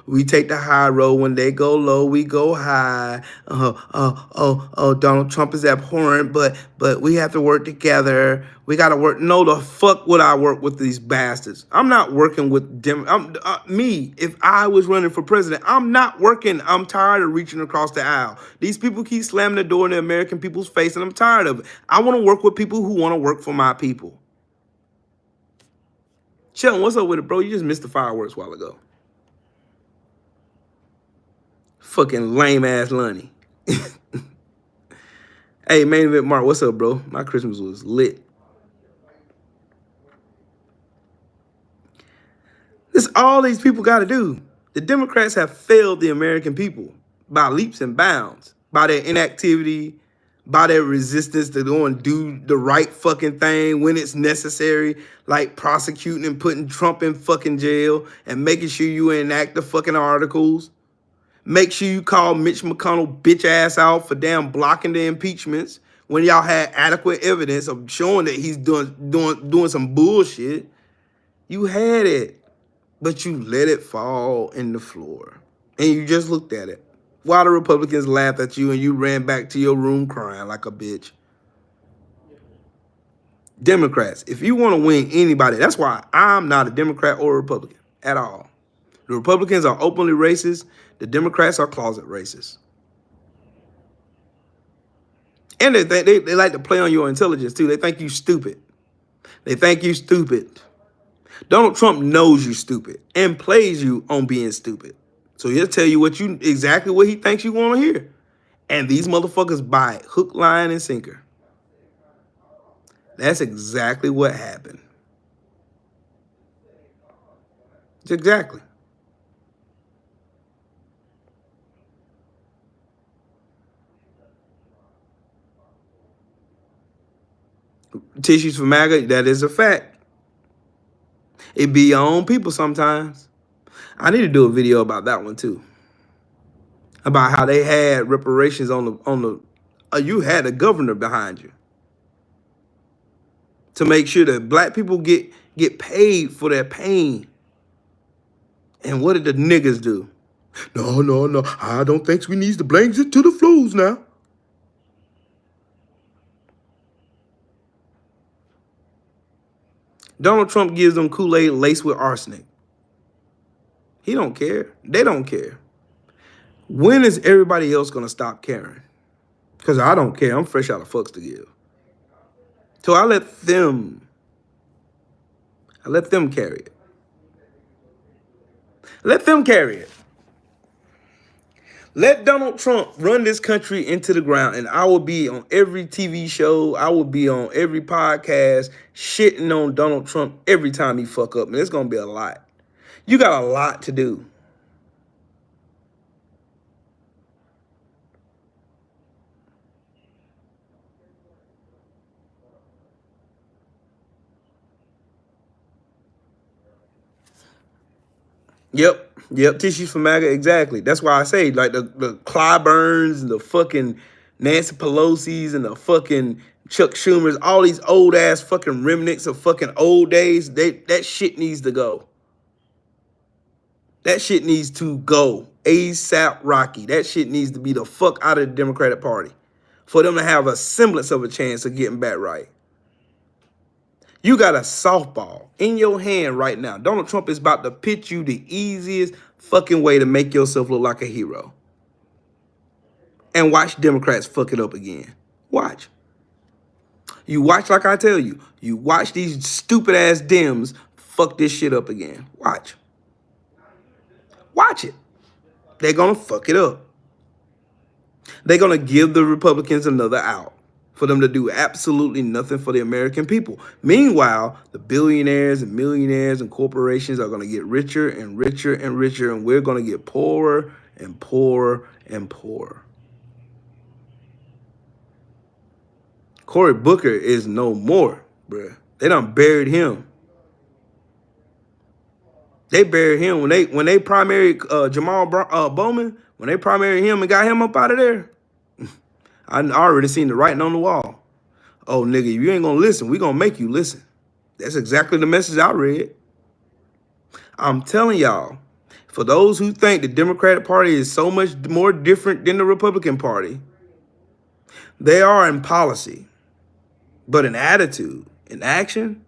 We take the high road. When they go low, we go high. Donald Trump is abhorrent, but we have to work together. We got to work. No, the fuck would I work with these bastards? I'm not working with them. If I was running for president, I'm not working. I'm tired of reaching across the aisle. These people keep slamming the door in the American people's face, and I'm tired of it. I want to work with people who want to work for my people. Sheldon, what's up with it, bro? You just missed the fireworks a while ago. Fucking lame-ass Lonny. Hey, Main Event Mark, what's up, bro? My Christmas was lit. This all these people got to do. The Democrats have failed the American people by leaps and bounds, by their inactivity, by their resistance to go and do the right fucking thing when it's necessary, like prosecuting and putting Trump in fucking jail and making sure you enact the fucking articles. Make sure you call Mitch McConnell bitch ass out for damn blocking the impeachments when y'all had adequate evidence of showing that he's doing some bullshit. You had it, but you let it fall in the floor and you just looked at it. While the Republicans laughed at you and you ran back to your room crying like a bitch. Democrats, if you want to win anybody, that's why I'm not a Democrat or a Republican at all. The Republicans are openly racist. The Democrats are closet racist. And they like to play on your intelligence too. They think you stupid. Donald Trump knows you stupid and plays you on being stupid. So he'll tell you exactly what he thinks you want to hear. And these motherfuckers buy it, hook, line, and sinker. That's exactly what happened. Exactly. Tissues for MAGA, that is a fact. It be your own people sometimes. I need to do a video about that one too. About how they had reparations on the you had a governor behind you to make sure that black people get paid for their pain. And what did the niggas do? No. I don't think we need to blame it to the fools now. Donald Trump gives them Kool-Aid laced with arsenic. He don't care. They don't care. When is everybody else going to stop caring? Because I don't care. I'm fresh out of fucks to give. So I let them carry it. Let them carry it. Let Donald Trump run this country into the ground, and I will be on every TV show. I will be on every podcast shitting on Donald Trump every time he fuck up. And it's going to be a lot. You got a lot to do. Yep, tissues for MAGA, exactly. That's why I say, like, the Clyburns and the fucking Nancy Pelosi's and the fucking Chuck Schumer's, all these old ass fucking remnants of fucking old days, that shit needs to go. That shit needs to go. ASAP Rocky. That shit needs to be the fuck out of the Democratic Party for them to have a semblance of a chance of getting back right. You got a softball in your hand right now. Donald Trump is about to pitch you the easiest fucking way to make yourself look like a hero. And watch Democrats fuck it up again. Watch. You watch like I tell you. You watch these stupid ass Dems fuck this shit up again. Watch. Watch it. They're going to fuck it up. They're going to give the Republicans another out for them to do absolutely nothing for the American people. Meanwhile, the billionaires and millionaires and corporations are going to get richer and richer and richer, and we're going to get poorer and poorer and poorer. Cory Booker is no more, bruh. They done buried him. They buried him when they primaried Jamal Bowman. When they primaried him and got him up out of there, I already seen the writing on the wall. Oh, nigga, if you ain't gonna listen, we gonna make you listen. That's exactly the message I read. I'm telling y'all, for those who think the Democratic Party is so much more different than the Republican Party, they are in policy, but in attitude, in action,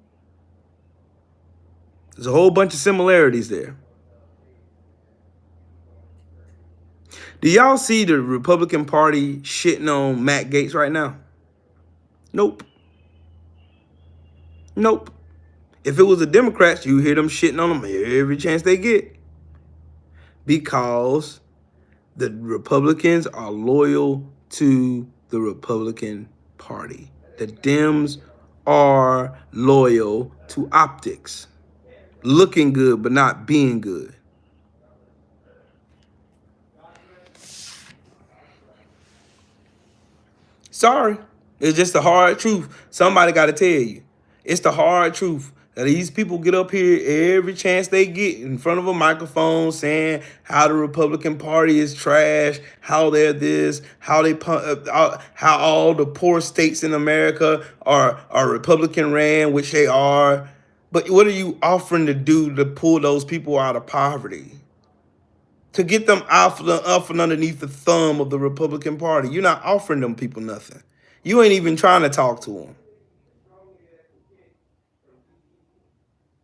there's a whole bunch of similarities there. Do y'all see the Republican Party shitting on Matt Gaetz right now? Nope. Nope. If it was the Democrats, you hear them shitting on them every chance they get. Because the Republicans are loyal to the Republican Party. The Dems are loyal to optics. Looking good, but not being good. Sorry. It's just the hard truth. Somebody got to tell you. It's the hard truth. That these people get up here every chance they get in front of a microphone saying how the Republican Party is trash, how they're this, how all the poor states in America are Republican ran, which they are. But what are you offering to do to pull those people out of poverty? To get them out from underneath the thumb of the Republican Party. You're not offering them people nothing. You ain't even trying to talk to them.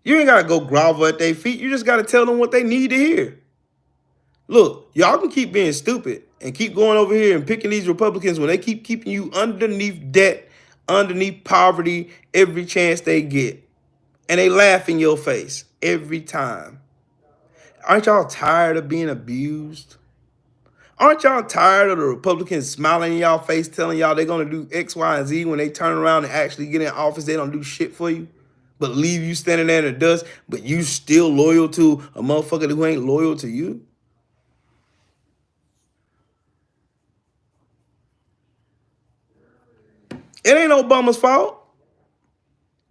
You ain't got to go grovel at their feet. You just got to tell them what they need to hear. Look, y'all can keep being stupid and keep going over here and picking these Republicans when they keep keeping you underneath debt, underneath poverty every chance they get. And they laugh in your face every time. Aren't y'all tired of being abused? Aren't y'all tired of the Republicans smiling in y'all face, telling y'all they're going to do X, Y, and Z when they turn around and actually get in office, they don't do shit for you? But leave you standing there in the dust, but you still loyal to a motherfucker who ain't loyal to you? It ain't Obama's fault.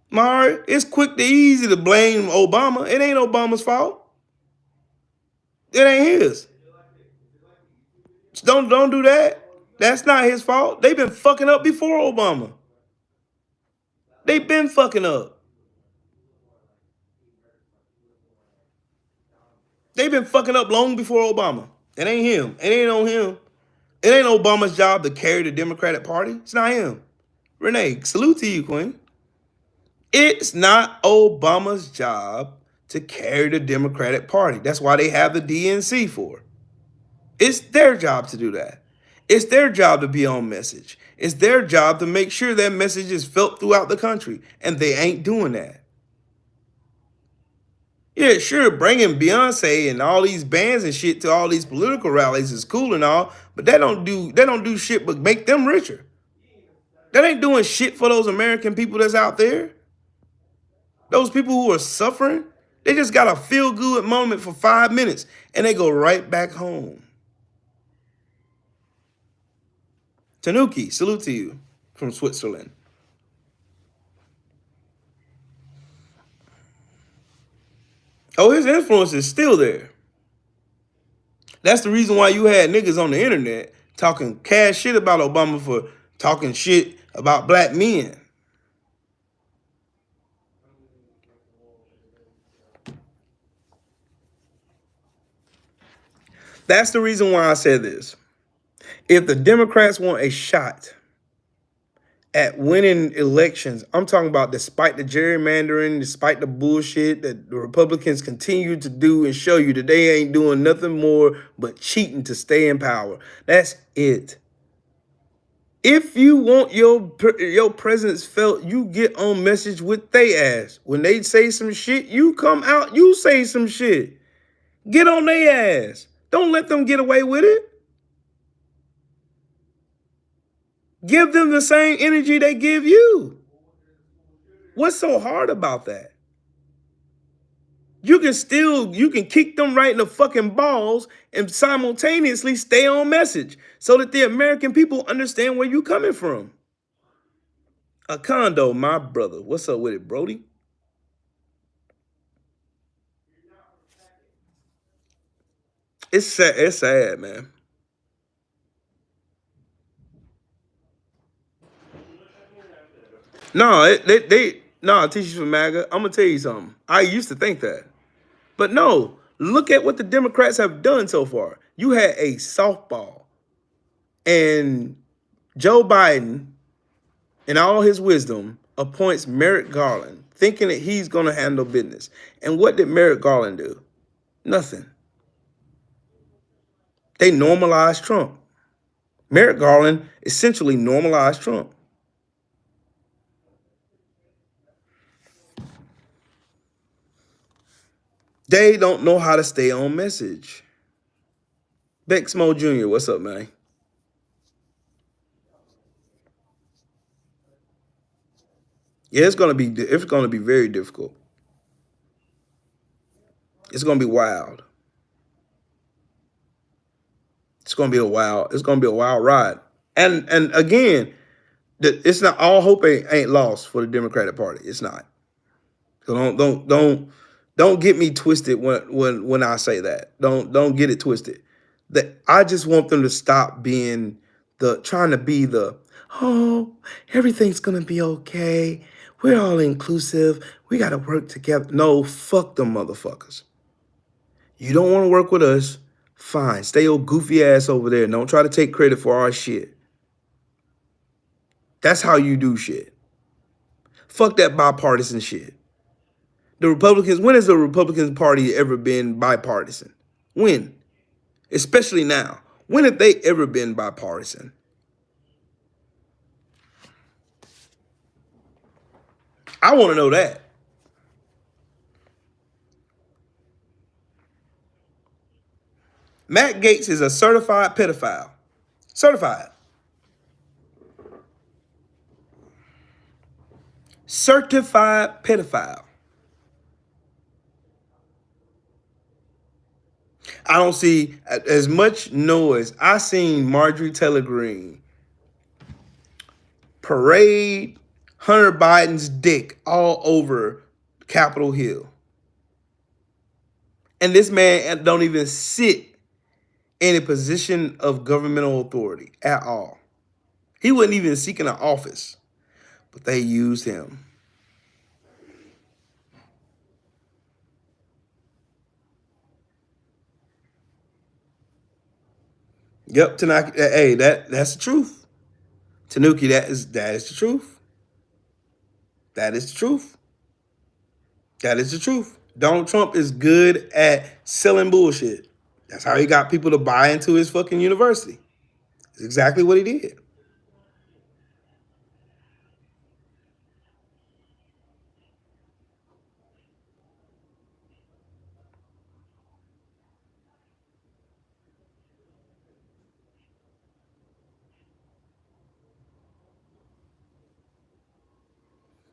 Mari, it's quick to easy to blame Obama. It ain't Obama's fault. It ain't his. Don't do that. That's not his fault. They've been fucking up before Obama. They've been fucking up. They've been fucking up long before Obama. It ain't him. It ain't on him. It ain't Obama's job to carry the Democratic Party. It's not him. Renee, salute to you, Queen. It's not Obama's job to carry the Democratic Party. That's why they have the DNC for. It's their job to do that. It's their job to be on message. It's their job to make sure that message is felt throughout the country. And they ain't doing that. Yeah, sure, bringing Beyonce and all these bands and shit to all these political rallies is cool and all, but they don't do shit but make them richer. That ain't doing shit for those American people that's out there. Those people who are suffering, they just got a feel good moment for 5 minutes and they go right back home. Tanuki, salute to you from Switzerland. Oh, his influence is still there. That's the reason why you had niggas on the internet talking cash shit about Obama for talking shit about black men. That's the reason why I said this. If the Democrats want a shot at winning elections, I'm talking about despite the gerrymandering, despite the bullshit that the Republicans continue to do and show you that they ain't doing nothing more but cheating to stay in power. That's it. If you want your presence felt, you get on message with they ass. When they say some shit, you come out, you say some shit. Get on their ass. Don't let them get away with it. Give them the same energy they give you. What's so hard about that? You can kick them right in the fucking balls and simultaneously stay on message so that the American people understand where you coming from. A condo, my brother. What's up with it, Brody? It's sad. It's sad, man. No, they no, teachers from MAGA. I'm gonna tell you something. I used to think that, but no. Look at what the Democrats have done so far. You had a softball, and Joe Biden, in all his wisdom, appoints Merrick Garland, thinking that he's gonna handle business. And what did Merrick Garland do? Nothing. They normalized Trump. Merrick Garland essentially normalized Trump. They don't know how to stay on message. Bexmo Jr., what's up, man? Yeah, it's gonna be very difficult. It's gonna be wild. It's gonna be a wild ride. And again, it's not all hope ain't lost for the Democratic Party. It's not. So don't get me twisted when I say that. Don't get it twisted. That I just want them to stop being the trying to be the oh everything's gonna be okay. We're all inclusive. We gotta work together. No, fuck them motherfuckers. You don't want to work with us? Fine. Stay your goofy ass over there. Don't try to take credit for our shit. That's how you do shit. Fuck that bipartisan shit. The Republicans, when has the Republican Party ever been bipartisan? When? Especially now. When have they ever been bipartisan? I want to know that. Matt Gaetz is a certified pedophile. Certified. Certified pedophile. I don't see as much noise. I seen Marjorie Taylor Greene parade Hunter Biden's dick all over Capitol Hill. And this man don't even sit in a position of governmental authority at all. He wasn't even seeking an office, but they used him. Yep, Tanaki. Hey, that's the truth. Tanuki, that is the truth. That is the truth. That is the truth. Donald Trump is good at selling bullshit. That's how he got people to buy into his fucking university. It's exactly what he did.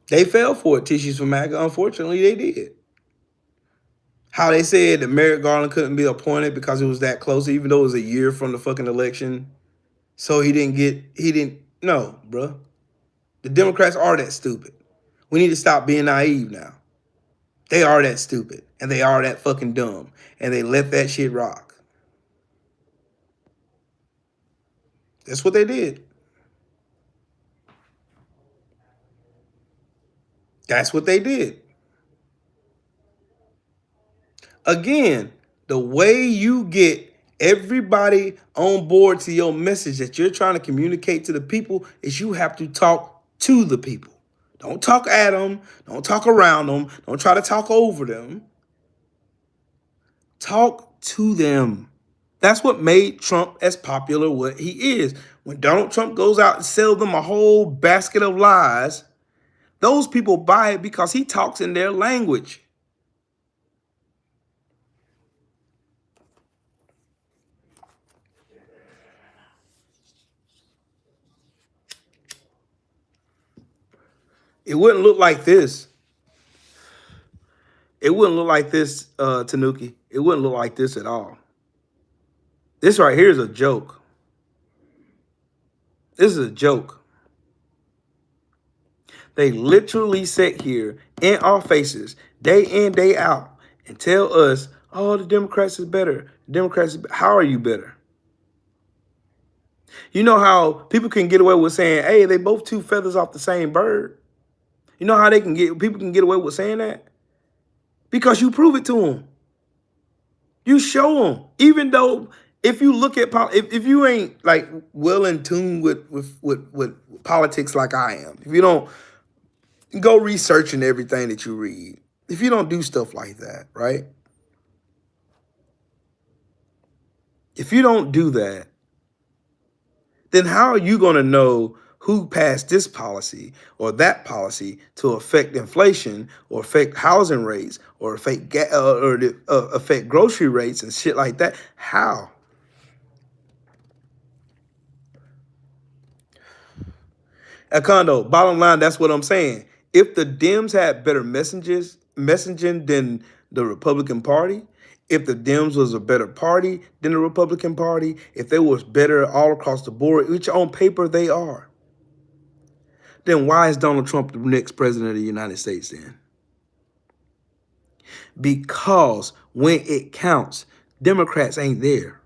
They fell for it, tissues for MAGA. Unfortunately, they did. How they said that Merrick Garland couldn't be appointed because it was that close, even though it was a year from the fucking election. So he didn't, no, bruh. The Democrats are that stupid. We need to stop being naive now. They are that stupid, and they are that fucking dumb, and they let that shit rock. That's what they did. That's what they did. Again, the way you get everybody on board to your message that you're trying to communicate to the people is you have to talk to the people. Don't talk at them. Don't talk around them. Don't try to talk over them. Talk to them. That's what made Trump as popular what he is. When Donald Trump goes out and sells them a whole basket of lies, those people buy it because he talks in their language. It wouldn't look like this. It wouldn't look like this, Tanuki. It wouldn't look like this at all. This right here is a joke. This is a joke. They literally sit here in our faces day in, day out and tell us, oh, the Democrats is better. The Democrats, how are you better? You know how people can get away with saying, hey, they both two feathers off the same bird. You know how people can get away with saying that? Because you prove it to them. You show them. Even though if you look at, if you ain't like well in tune with politics like I am, if you don't go researching everything that you read, if you don't do stuff like that, right? If you don't do that, then how are you going to know who passed this policy or that policy to affect inflation or affect housing rates or affect grocery rates and shit like that? How? Acondo, bottom line, that's what I'm saying. If the Dems had better messaging than the Republican Party, if the Dems was a better party than the Republican Party, if they was better all across the board, which on paper they are, then why is Donald Trump the next president of the United States then? Because when it counts, Democrats ain't there.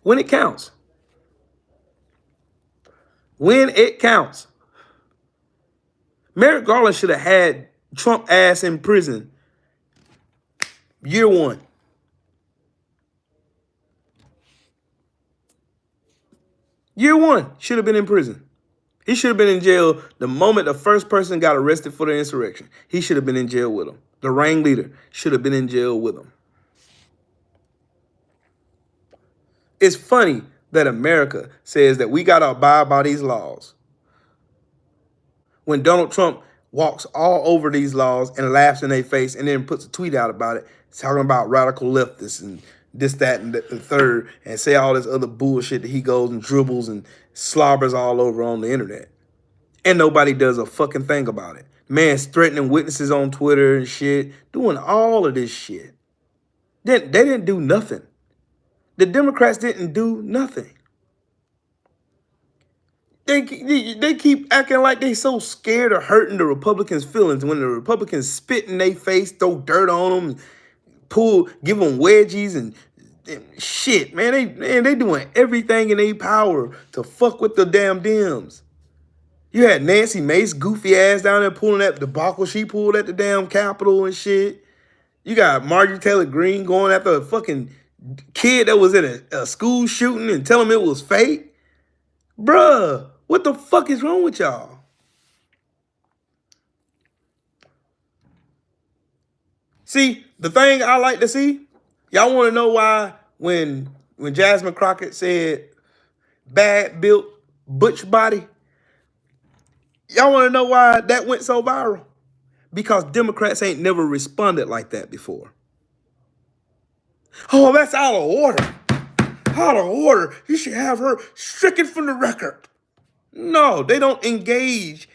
When it counts. When it counts. Merrick Garland should have had Trump ass in prison year one. Year one should have been in prison. He should have been in jail the moment the first person got arrested for the insurrection. He should have been in jail with him. The ringleader should have been in jail with him. It's funny that America says that we got to abide by these laws, when Donald Trump walks all over these laws and laughs in their face and then puts a tweet out about it, talking about radical leftists and this, that, and the third, and say all this other bullshit that he goes and dribbles and slobbers all over on the internet. And nobody does a fucking thing about it. Man's threatening witnesses on Twitter and shit, doing all of this shit. They didn't do nothing. The Democrats didn't do nothing. They keep acting like they so scared of hurting the Republicans' feelings when the Republicans spit in their face, throw dirt on them, give them wedgies and shit. Man, they doing everything in their power to fuck with the damn Dems. You had Nancy Mace goofy ass down there pulling that debacle she pulled at the damn Capitol and shit. You got Marjorie Taylor Greene going after a fucking kid that was in a school shooting and telling him it was fake. Bruh, what the fuck is wrong with y'all? See, the thing I like to see, y'all want to know why when Jasmine Crockett said bad built butch body, y'all want to know why that went so viral? Because Democrats ain't never responded like that before. Oh, that's out of order. Out of order. You should have her stricken from the record. No, they don't engage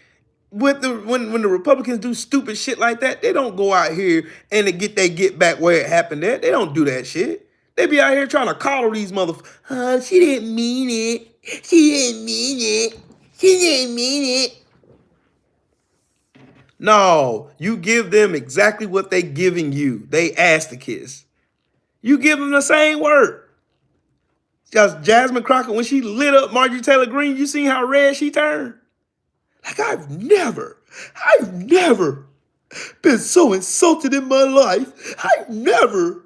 with the when the Republicans do stupid shit like that, they don't go out here and they get back where it happened at. They don't do that shit. They be out here trying to coddle these motherfuckers. She didn't mean it. She didn't mean it. She didn't mean it. No, you give them exactly what they giving you. They ass to kiss. You give them the same word. Because Jasmine Crockett, when she lit up Marjorie Taylor Greene, you seen how red she turned? Like I've never been so insulted in my life. I've never.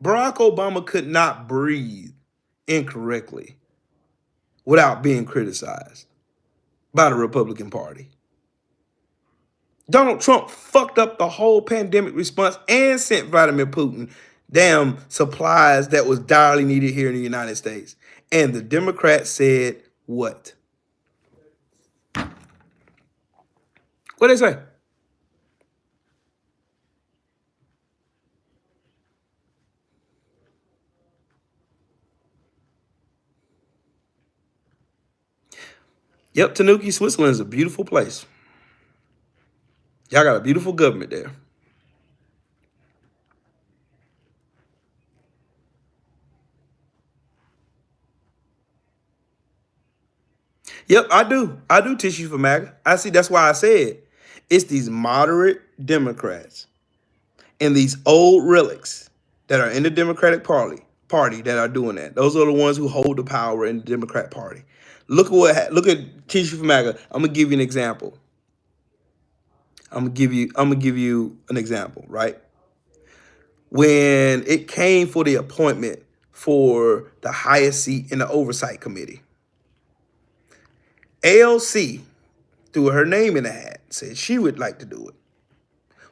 Barack Obama could not breathe incorrectly without being criticized by the Republican Party. Donald Trump fucked up the whole pandemic response and sent Vladimir Putin damn supplies that was direly needed here in the United States. And the Democrats said what? What they say? Yep, Tanuki, Switzerland is a beautiful place. Y'all got a beautiful government there. Yep, I do. I do tissue for MAGA. I see. That's why I said it's these moderate Democrats and these old relics that are in the Democratic Party that are doing that. Those are the ones who hold the power in the Democrat Party. Look at tissue for MAGA. I'm gonna give you an example. I'm gonna give you an example, right? When it came for the appointment for the highest seat in the oversight committee, ALC threw her name in the hat, said she would like to do it.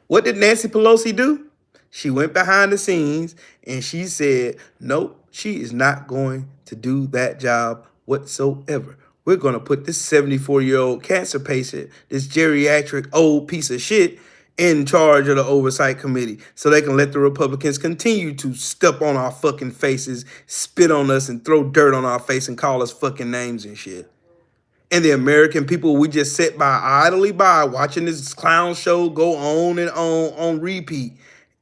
What did Nancy Pelosi do? She went behind the scenes and she said, nope, she is not going to do that job whatsoever. We're going to put this 74-year-old cancer patient, this geriatric old piece of shit, in charge of the oversight committee so they can let the Republicans continue to step on our fucking faces, spit on us, and throw dirt on our face and call us fucking names and shit. And the American people, we just sit idly by watching this clown show go on and on repeat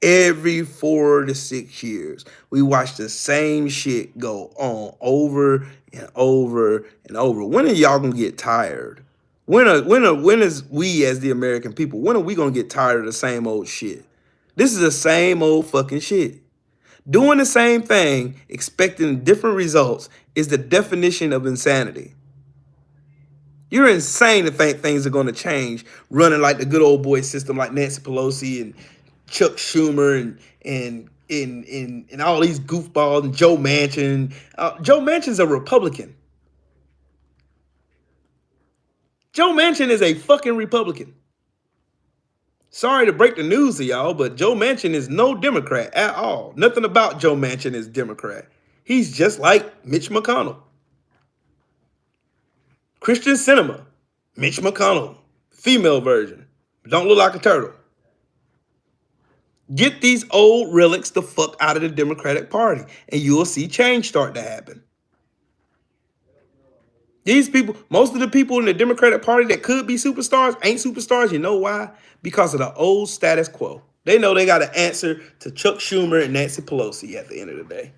every 4 to 6 years. We watch the same shit go on over and over and over. When are y'all gonna get tired? When is we as the American people, when are we gonna get tired of the same old shit? This is the same old fucking shit. Doing the same thing, expecting different results, is the definition of insanity. You're insane to think things are going to change running like the good old boy system, like Nancy Pelosi and Chuck Schumer and all these goofballs and Joe Manchin. Joe Manchin's a Republican. Joe Manchin is a fucking Republican. Sorry to break the news to y'all, but Joe Manchin is no Democrat at all. Nothing about Joe Manchin is Democrat. He's just like Mitch McConnell. Christian Cinema, Mitch McConnell, female version. Don't look like a turtle. Get these old relics the fuck out of the Democratic Party, and you will see change start to happen. These people, most of the people in the Democratic Party that could be superstars ain't superstars. You know why? Because of the old status quo. They know they got to answer to Chuck Schumer and Nancy Pelosi at the end of the day.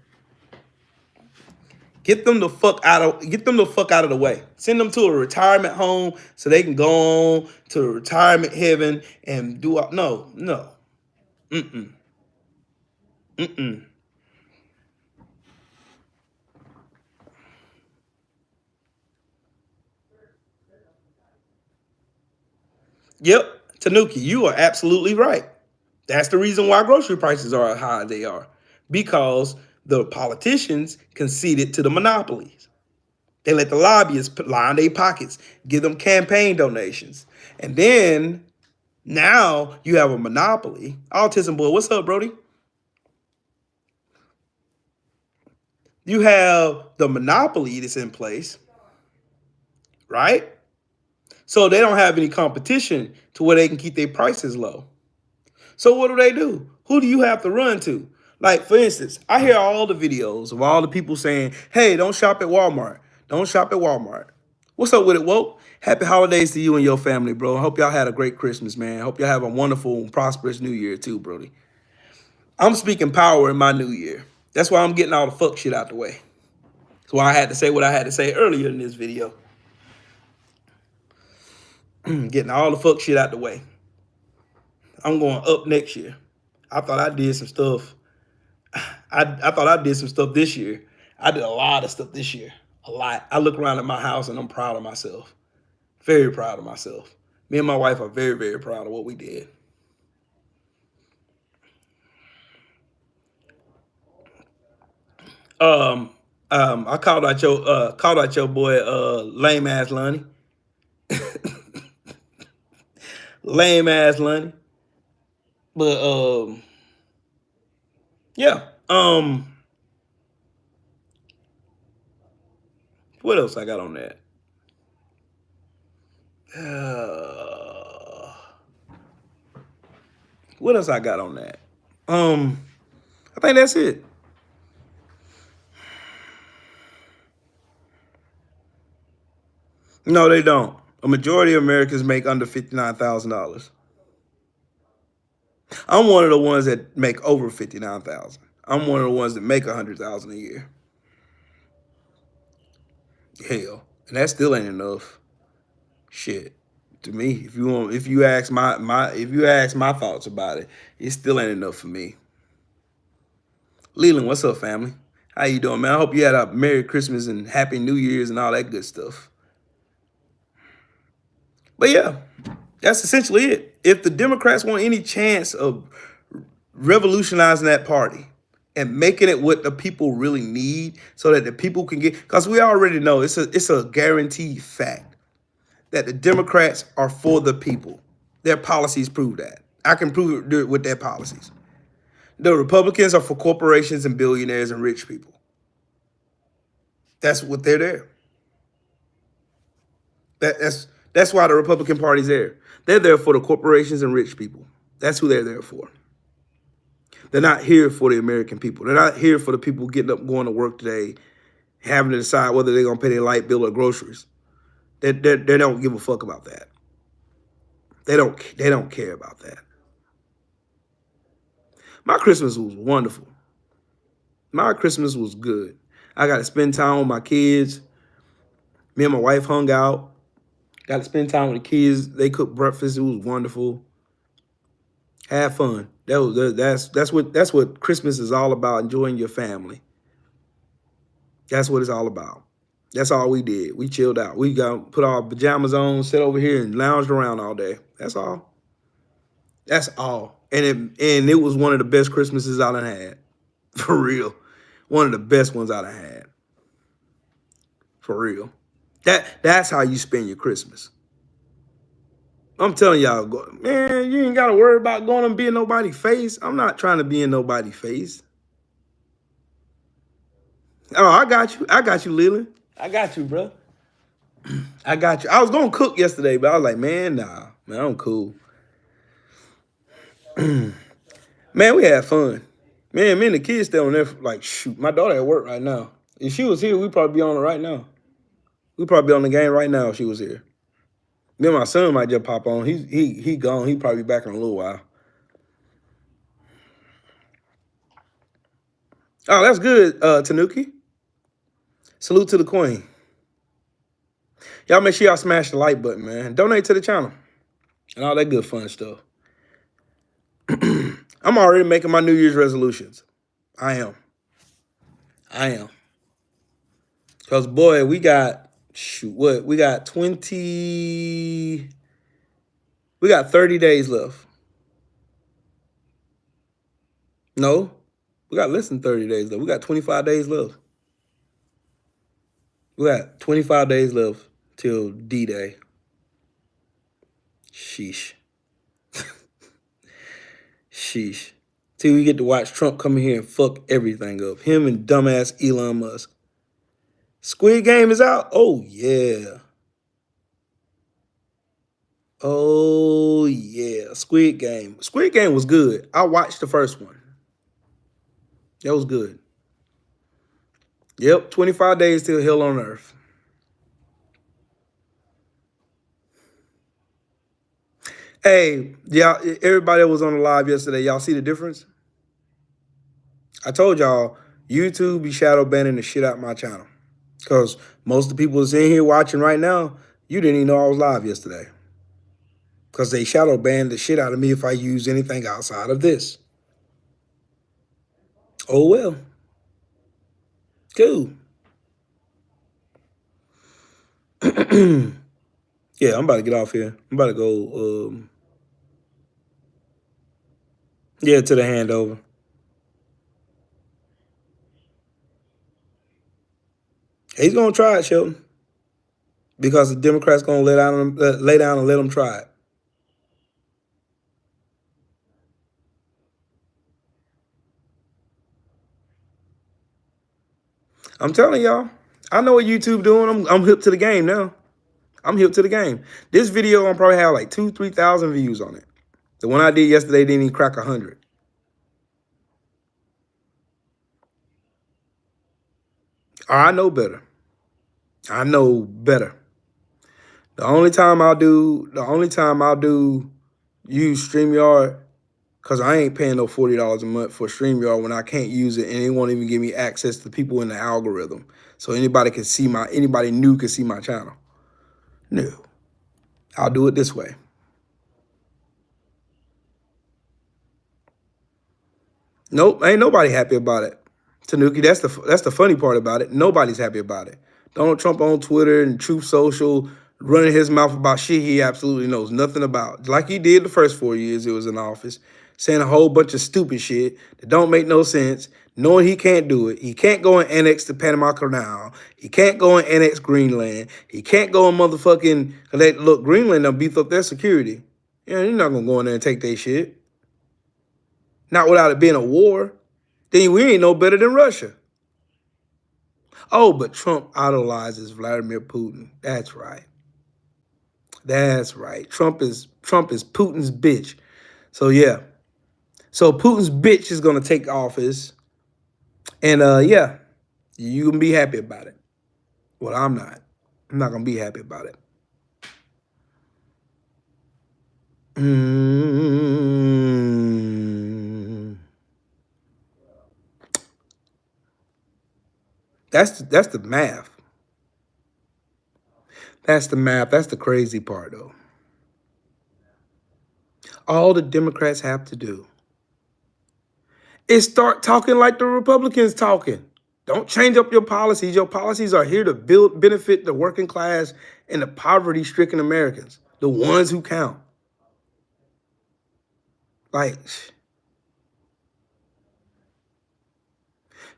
Get them the fuck out of the way. Send them to a retirement home so they can go on to retirement heaven and do no. Yep, Tanuki, you are absolutely right. That's the reason why grocery prices are as high as they are. Because the politicians conceded to the monopolies. They let the lobbyists line their pockets, give them campaign donations. And then now you have a monopoly. Autism boy, what's up, Brody? You have the monopoly that's in place, right? So they don't have any competition to where they can keep their prices low. So what do? Who do you have to run to? Like, for instance, I hear all the videos of all the people saying, hey, don't shop at Walmart. Don't shop at Walmart. What's up with it, Woke? Happy holidays to you and your family, bro. Hope y'all had a great Christmas, man. Hope y'all have a wonderful and prosperous new year, too, Brody. I'm speaking power in my new year. That's why I'm getting all the fuck shit out the way. That's why I had to say what I had to say earlier in this video. Getting all the fuck shit out the way. I'm going up next year. I thought I did some stuff. I thought I did some stuff this year. I did a lot of stuff this year. A lot. I look around at my house and I'm proud of myself. Very proud of myself. Me and my wife are very, very proud of what we did. I called out your boy lame ass Lonny. Lame ass Lonny. But yeah. What else I got on that? What else I got on that? I think that's it. No, they don't. A majority of Americans make under $59,000. I'm one of the ones that make over 59,000. I'm one of the ones that make 100,000 a year. Hell, and that still ain't enough. Shit, to me, if you ask my thoughts about it, it still ain't enough for me. Leland, what's up, family? How you doing, man? I hope you had a Merry Christmas and Happy New Year's and all that good stuff. But yeah, that's essentially it. If the Democrats want any chance of revolutionizing that party and making it what the people really need so that the people can get, because we already know it's a guaranteed fact that the Democrats are for the people. Their policies prove that. I can prove it with their policies. The Republicans are for corporations and billionaires and rich people. That's what they're there. That's why the Republican Party's there. They're there for the corporations and rich people. That's who they're there for. They're not here for the American people. They're not here for the people getting up, going to work today, having to decide whether they're going to pay their light bill or groceries. They don't give a fuck about that. They don't care about that. My Christmas was wonderful. My Christmas was good. I got to spend time with my kids. Me and my wife hung out. Got to spend time with the kids. They cooked breakfast. It was wonderful. Have fun. That's what Christmas is all about. Enjoying your family. That's what it's all about. That's all we did. We chilled out. We put our pajamas on, sat over here, and lounged around all day. That's all. That's all. And it was one of the best Christmases I done had. For real. One of the best ones I done had. For real. That's how you spend your Christmas. I'm telling y'all, man, you ain't got to worry about going and being nobody's face. I'm not trying to be in nobody's face. Oh, I got you, Leland. I got you, bro. I got you. I was going to cook yesterday, but I was like, man, nah. Man, I'm cool. Man, we had fun. Man, me and the kids stay on there, like, shoot. My daughter at work right now. If she was here, we'd probably be on it right now. We'd probably be on the game right now if she was here. Then my son might just pop on. He gone. He'll probably be back in a little while. Oh, that's good, Tanuki. Salute to the queen. Y'all make sure y'all smash the like button, man. Donate to the channel and all that good fun stuff. I'm already making my New Year's resolutions. I am. Because, boy, we got, we got 30 days left. No, we got less than 30 days left. We got 25 days left. We got 25 days left till D-Day. Sheesh. Sheesh. Till we get to watch Trump come in here and fuck everything up. Him and dumbass Elon Musk. Squid Game is out? Oh, yeah. Oh, yeah. Squid Game. Squid Game was good. I watched the first one. That was good. Yep, 25 days till hell on earth. Hey, y'all, everybody that was on the live yesterday, y'all see the difference? I told y'all, YouTube be shadow banning the shit out my channel. Because most of the people that's in here watching right now, you didn't even know I was live yesterday. Because they shadow banned the shit out of me if I use anything outside of this. Oh, well. Cool. Yeah, I'm about to get off here. I'm about to go, yeah, to the handover. He's going to try it, Shelton. Because the Democrats going to lay down and let him try it. I'm telling y'all, I know what YouTube doing. I'm hip to the game now. I'm hip to the game. This video, I'm probably have like 2,000-3,000 views on it. The one I did yesterday didn't even crack 100. I know better. I know better. The only time I'll do use StreamYard, because I ain't paying no $40 a month for StreamYard when I can't use it and it won't even give me access to people in the algorithm. So anybody new can see my channel. No. I'll do it this way. Nope, ain't nobody happy about it. Tanuki, that's the funny part about it. Nobody's happy about it. Donald Trump on Twitter and Truth Social running his mouth about shit he absolutely knows nothing about. Like he did the first 4 years he was in office, saying a whole bunch of stupid shit that don't make no sense, knowing he can't do it. He can't go and annex the Panama Canal. He can't go and annex Greenland. He can't go and motherfucking, look, Greenland done beef up their security. Yeah, you're not gonna go in there and take their shit. Not without it being a war. Then we ain't no better than Russia. Oh, but Trump idolizes Vladimir Putin. That's right. That's right. Trump is Putin's bitch. So yeah. So Putin's bitch is gonna take office. And yeah, you can be happy about it. Well, I'm not. I'm not gonna be happy about it. That's the math. That's the math. That's the crazy part, though. All the Democrats have to do is start talking like the Republicans talking. Don't change up your policies. Your policies are here to benefit the working class and the poverty-stricken Americans, the ones who count. Like,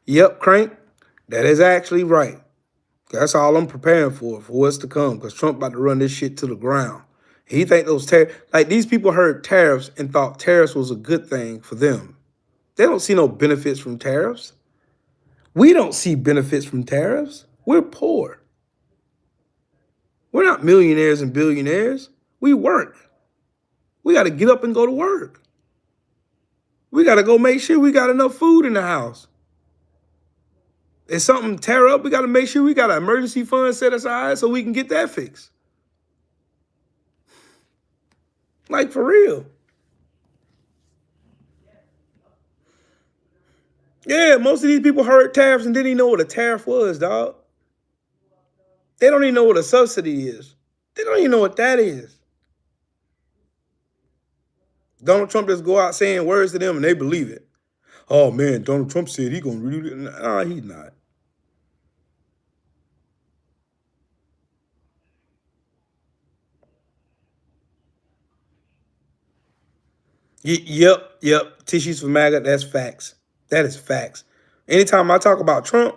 yep, Crank, that is actually right. That's all I'm preparing for what's to come, because Trump about to run this shit to the ground. He think those these people heard tariffs and thought tariffs was a good thing for them. They don't see no benefits from tariffs. We don't see benefits from tariffs. We're poor. We're not millionaires and billionaires. We work. We got to get up and go to work. We got to go make sure we got enough food in the house. If something tear up, we got to make sure we got an emergency fund set aside so we can get that fixed. Like, for real. Yeah, most of these people heard tariffs and didn't even know what a tariff was, dog. They don't even know what a subsidy is. They don't even know what that is. Donald Trump just go out saying words to them and they believe it. Oh, man, Donald Trump said he's going to read it. Nah, he's not. Yep. Tissues for MAGA, that's facts. That is facts. Anytime I talk about Trump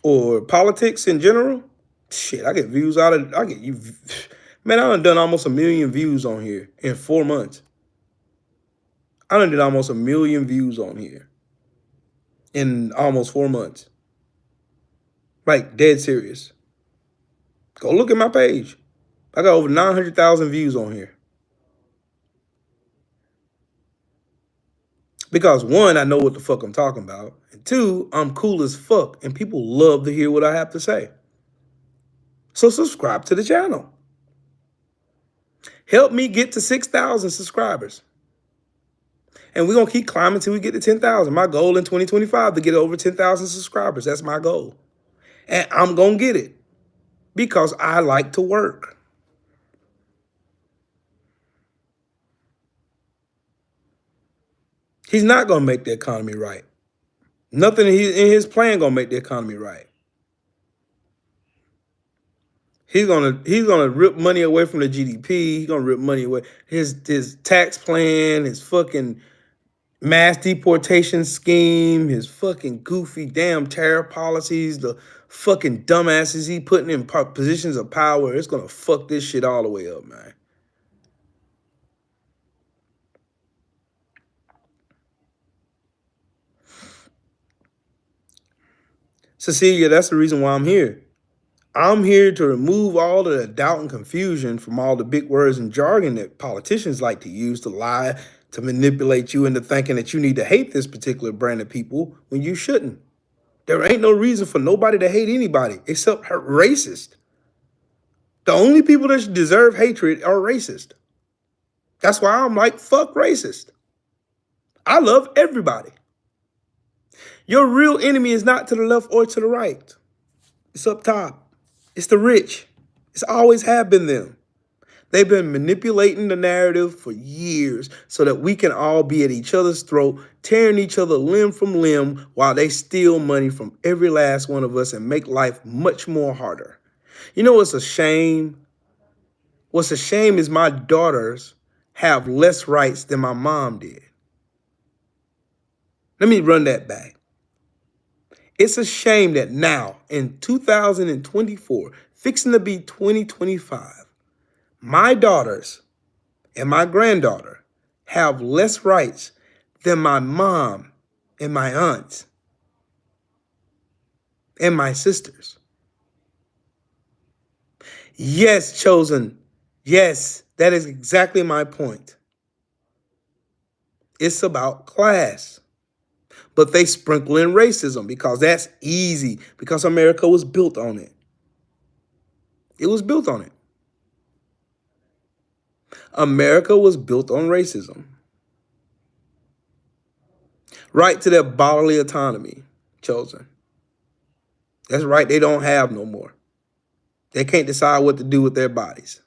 or politics in general, shit, I get views out of, I get you. Man, I done almost 1 million views on here in 4 months. I done did almost 1 million views on here in almost 4 months. Like, dead serious. Go look at my page. I got over 900,000 views on here. Because one, I know what the fuck I'm talking about. And two, I'm cool as fuck and people love to hear what I have to say. So subscribe to the channel. Help me get to 6,000 subscribers. And we're going to keep climbing until we get to 10,000. My goal in 2025 to get over 10,000 subscribers. That's my goal. And I'm going to get it because I like to work. He's not going to make the economy right. Nothing in his plan going to make the economy right. He's gonna rip money away from the GDP. He's gonna rip money away. His tax plan, his fucking mass deportation scheme, his fucking goofy damn tariff policies, the fucking dumbasses he putting in positions of power. It's gonna fuck this shit all the way up, man. Cecilia, that's the reason why I'm here. I'm here to remove all of the doubt and confusion from all the big words and jargon that politicians like to use to lie, to manipulate you into thinking that you need to hate this particular brand of people when you shouldn't. There ain't no reason for nobody to hate anybody except racist. The only people that deserve hatred are racist. That's why I'm like, fuck racist. I love everybody. Your real enemy is not to the left or to the right. It's up top. It's the rich. It's always have been them. They've been manipulating the narrative for years so that we can all be at each other's throat, tearing each other limb from limb while they steal money from every last one of us and make life much more harder. You know what's a shame? What's a shame is my daughters have less rights than my mom did. Let me run that back. It's a shame that now, in 2024, fixing to be 2025, my daughters and my granddaughter have less rights than my mom and my aunts and my sisters. Yes, Chosen. Yes, that is exactly my point. It's about class. But they sprinkle in racism because that's easy, because America was built on it. It was built on it. America was built on racism. Right to their bodily autonomy, Chosen. That's right, they don't have no more. They can't decide what to do with their bodies.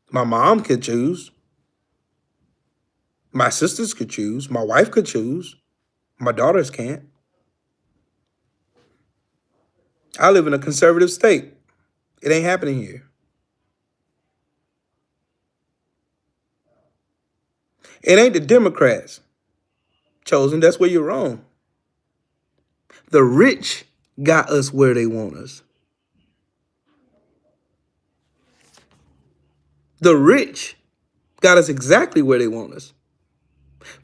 My mom could choose. My sisters could choose. My wife could choose. My daughters can't. I live in a conservative state. It ain't happening here. It ain't the Democrats, Chosen. That's where you're wrong. The rich got us where they want us. The rich got us exactly where they want us.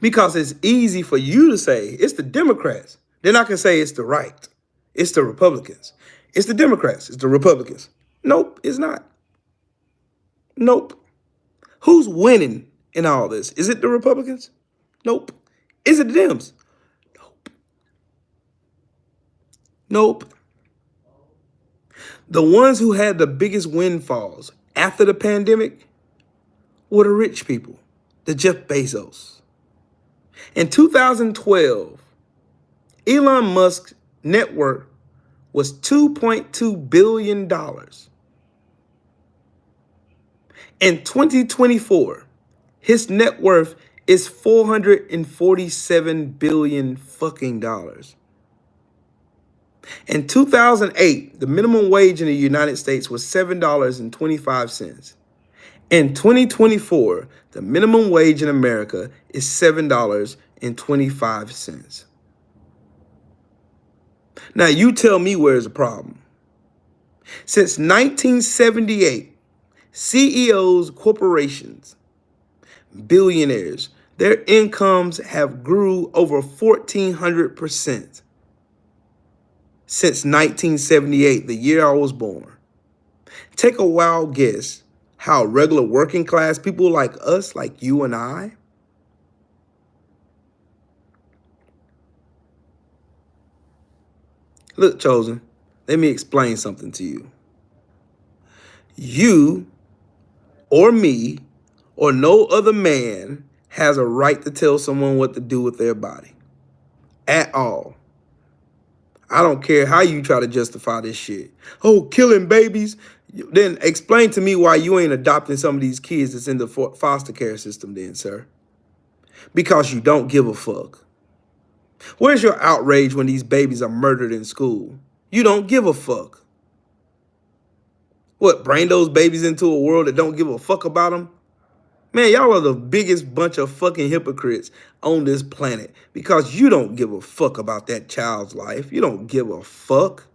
Because it's easy for you to say it's the Democrats. Then I can say it's the right. It's the Republicans. It's the Democrats. It's the Republicans. Nope, it's not. Nope. Who's winning in all this? Is it the Republicans? Nope. Is it the Dems? Nope. Nope. The ones who had the biggest windfalls after the pandemic were the rich people, the Jeff Bezos. In 2012, Elon Musk's net worth was $2.2 billion. In 2024, his net worth is $447 billion fucking dollars. In 2008, the minimum wage in the United States was $7.25. In 2024, the minimum wage in America is $7.25. Now, you tell me where's the problem. Since 1978, CEOs, corporations, billionaires, their incomes have grew over 1,400% since 1978, the year I was born. Take a wild guess how regular working class people like us, like you and I, look, Chosen, let me explain something to you. You or me or no other man has a right to tell someone what to do with their body at all. I don't care how you try to justify this shit. Oh, killing babies. Then explain to me why you ain't adopting some of these kids that's in the foster care system then, sir. Because you don't give a fuck. Where's your outrage when these babies are murdered in school? You don't give a fuck. What, bring those babies into a world that don't give a fuck about them? Man, y'all are the biggest bunch of fucking hypocrites on this planet because you don't give a fuck about that child's life. You don't give a fuck.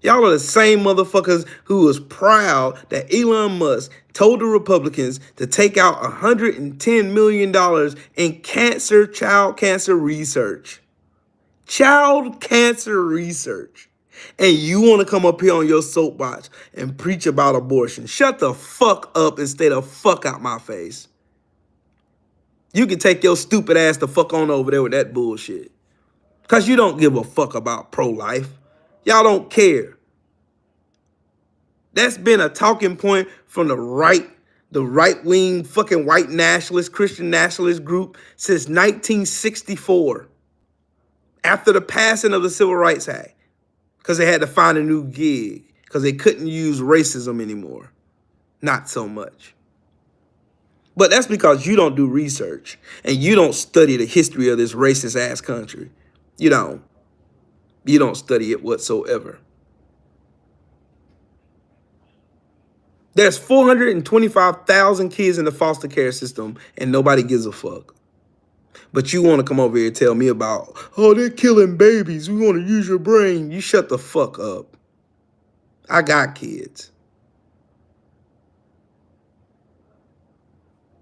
Y'all are the same motherfuckers who was proud that Elon Musk told the Republicans to take out $110 million in child cancer research. Child cancer research. And you want to come up here on your soapbox and preach about abortion. Shut the fuck up and stay the fuck out my face. You can take your stupid ass the fuck on over there with that bullshit. Because you don't give a fuck about pro-life. Y'all don't care. That's been a talking point from the right-wing fucking white nationalist, Christian nationalist group since 1964. After the passing of the Civil Rights Act. Because they had to find a new gig. Because they couldn't use racism anymore. Not so much. But that's because you don't do research. And you don't study the history of this racist ass country. You don't. You don't study it whatsoever. There's 425,000 kids in the foster care system. And nobody gives a fuck. But you want to come over here and tell me about, oh, they're killing babies. We want to use your brain. You shut the fuck up. I got kids.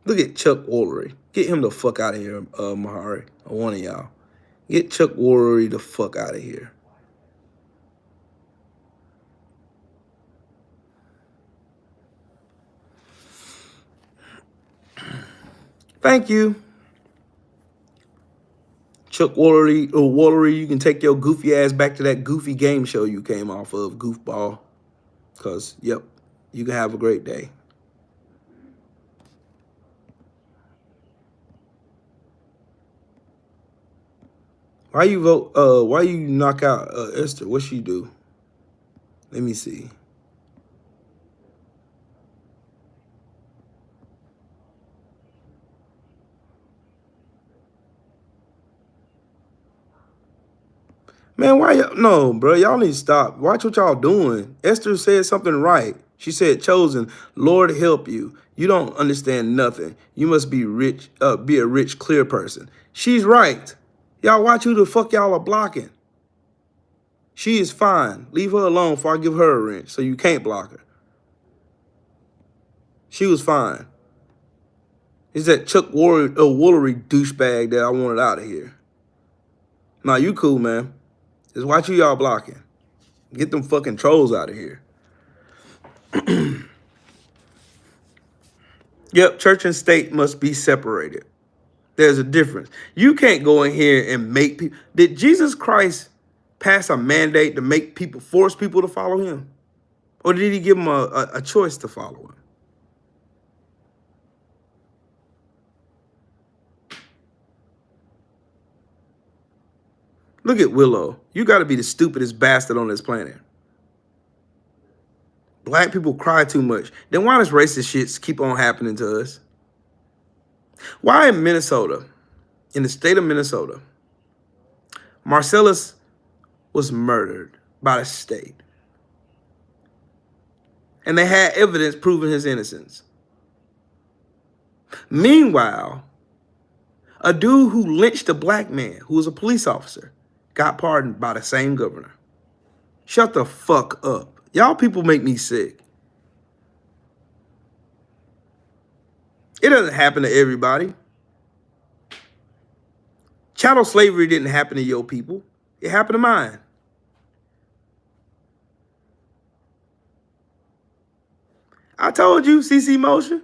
Look at Chuck Woolery. Get him the fuck out of here, Mahari, or one of y'all. Get Chuck Woolery the fuck out of here. Thank you. Chuck Woolery, you can take your goofy ass back to that goofy game show you came off of, goofball. Because, yep, you can have a great day. Why you vote, why you knock out Esther? What she do? Let me see. Man, why y'all? No, bro, y'all need to stop. Watch what y'all doing. Esther said something right. She said, chosen, Lord help you. You don't understand nothing. You must be rich, be a rich, clear person. She's right. Y'all watch who the fuck y'all are blocking. She is fine. Leave her alone before I give her a wrench so you can't block her. She was fine. It's that Chuck Woolery douchebag that I wanted out of here. Nah, you cool, man. Just watch who y'all blocking. Get them fucking trolls out of here. Yep, church and state must be separated. There's a difference. You can't go in here and make people. Did Jesus Christ pass a mandate to make people, force people to follow him? Or did he give them a choice to follow him? Look at Willow. You got to be the stupidest bastard on this planet. Black people cry too much. Then why does racist shit keep on happening to us? Why in Minnesota, in the state of Minnesota, Marcellus was murdered by the state. And they had evidence proving his innocence. Meanwhile, a dude who lynched a black man who was a police officer got pardoned by the same governor. Shut the fuck up. Y'all people make me sick. It doesn't happen to everybody. Chattel slavery didn't happen to your people. It happened to mine. I told you, CC Motion.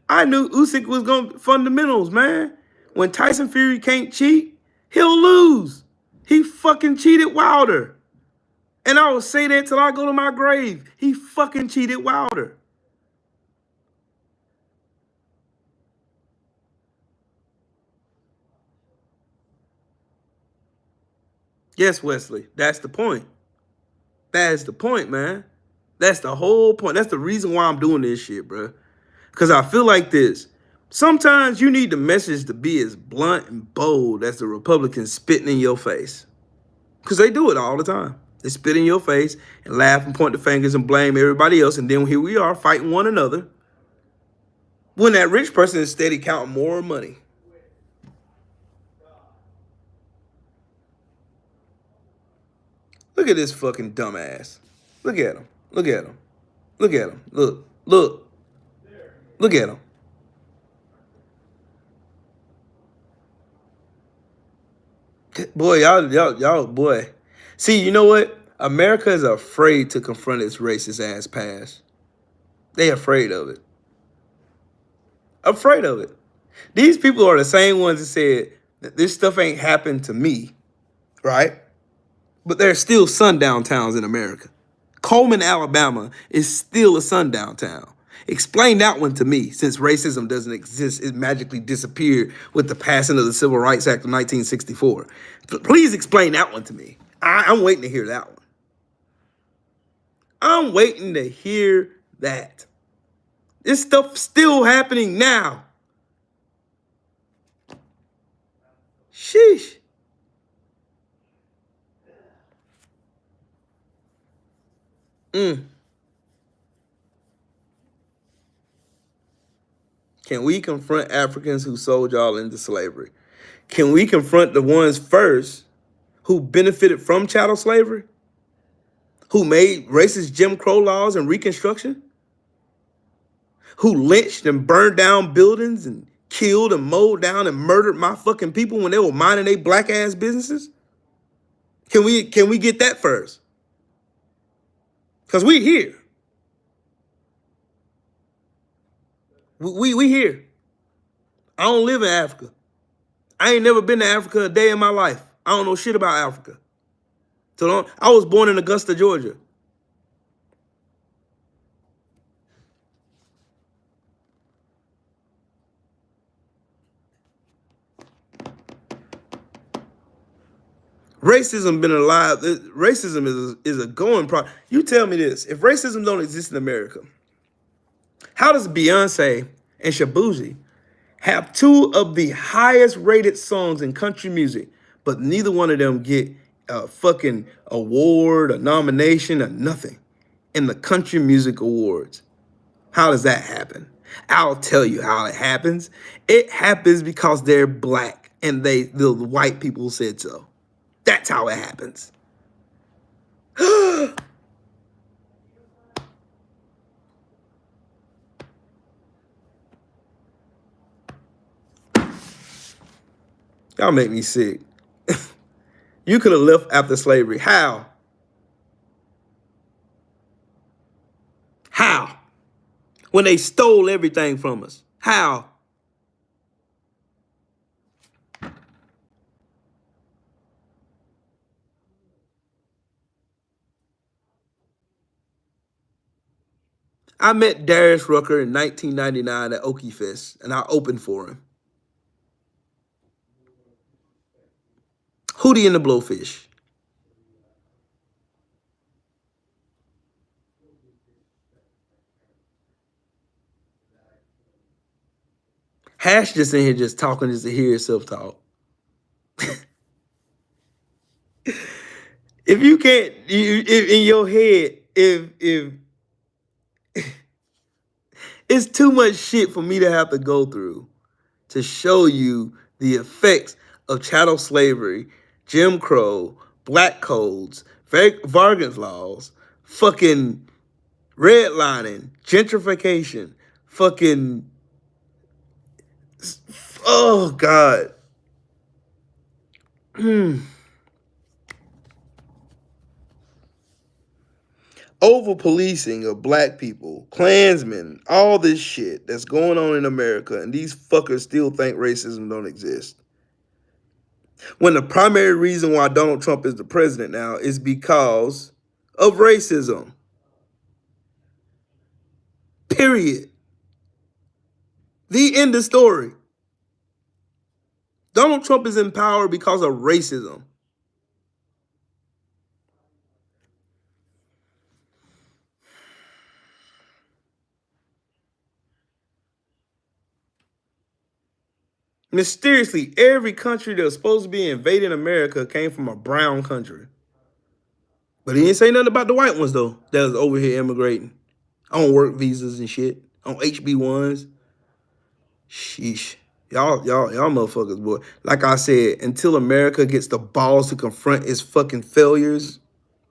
I knew Usyk was going to fundamentals, man. When Tyson Fury can't cheat, he'll lose. He fucking cheated Wilder. And I will say that till I go to my grave. He fucking cheated Wilder. Yes, Wesley. That's the point. That's the point, man. That's the whole point. That's the reason why I'm doing this shit, bro. Because I feel like this. Sometimes you need the message to be as blunt and bold as the Republicans spitting in your face. Because they do it all the time. They spit in your face and laugh and point the fingers and blame everybody else. And then here we are fighting one another when that rich person is steady counting more money. Look at this fucking dumbass. Look at him. Look at him. Look at him. Look. Look. Look at him. Boy, y'all, boy. See, you know what? America is afraid to confront its racist ass past. They afraid of it. Afraid of it. These people are the same ones that said that this stuff ain't happened to me, right? But there's still sundown towns in America. Coleman, Alabama is still a sundown town. Explain that one to me, since racism doesn't exist. It magically disappeared with the passing of the Civil Rights Act of 1964. Please explain that one to me. I'm waiting to hear that one. I'm waiting to hear that. This stuff still happening now. Sheesh. Can we confront Africans who sold y'all into slavery? Can we confront the ones first who benefited from chattel slavery? Who made racist Jim Crow laws and Reconstruction? Who lynched and burned down buildings and killed and mowed down and murdered my fucking people when they were minding their black ass businesses? Can we get that first? Because we here. We here. I don't live in Africa. I ain't never been to Africa a day in my life. I don't know shit about Africa. So I was born in Augusta, Georgia. Racism been alive. Racism is a going problem. You tell me this: if racism don't exist in America, how does Beyonce and Shabuzi have two of the highest rated songs in country music, but neither one of them get a fucking award, a nomination, or nothing in the Country Music Awards? How does that happen? I'll tell you how it happens. It happens because they're black and the white people said so. That's how it happens. Y'all make me sick. You could have left after slavery. How? How? When they stole everything from us. How? I met Darius Rucker in 1999 at Okie Fest, and I opened for him. Hootie and the Blowfish. Hash just in here just talking just to hear himself talk. If you can't, if in your head, if it's too much shit for me to have to go through to show you the effects of chattel slavery, Jim Crow, black codes, Vargas laws, fucking redlining, gentrification, fucking, oh God. Over policing of black people, Klansmen, all this shit that's going on in America, and these fuckers still think racism don't exist. When the primary reason why Donald Trump is the president now is because of racism. Period. The end of story. Donald Trump is in power because of racism. Mysteriously, every country that was supposed to be invading America came from a brown country. But he didn't say nothing about the white ones, though, that was over here immigrating on work visas and shit, on HB1s. Sheesh. Y'all motherfuckers, boy. Like I said, until America gets the balls to confront its fucking failures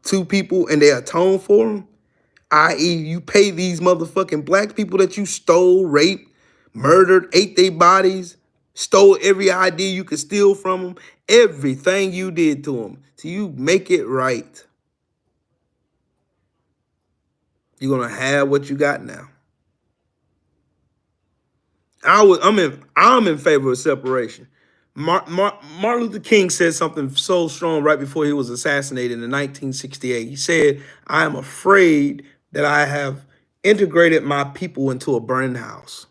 to people and they atone for them, i.e., you pay these motherfucking black people that you stole, raped, murdered, ate their bodies, stole every idea you could steal from them, everything you did to them, till you make it right. You're gonna have what you got now. I'm in favor of separation. Martin Luther King said something so strong right before he was assassinated in 1968. He said, "I am afraid that I have integrated my people into a burning house."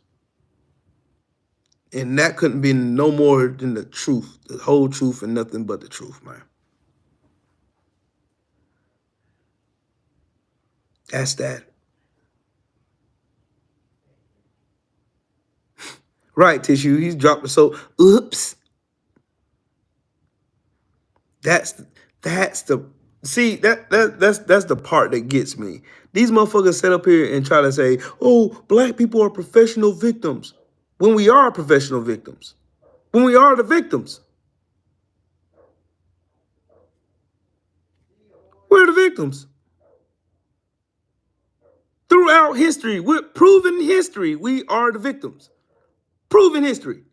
And that couldn't be no more than the truth, the whole truth and nothing but the truth, man. That's that. Right, Tissue. He's dropped it. So, oops. That's the see that's the part that gets me. These motherfuckers sit up here and try to say, "Oh, black people are professional victims," when we are professional victims. When we are the victims, we're the victims. Throughout history, we're proven history. We are the victims. Proven history.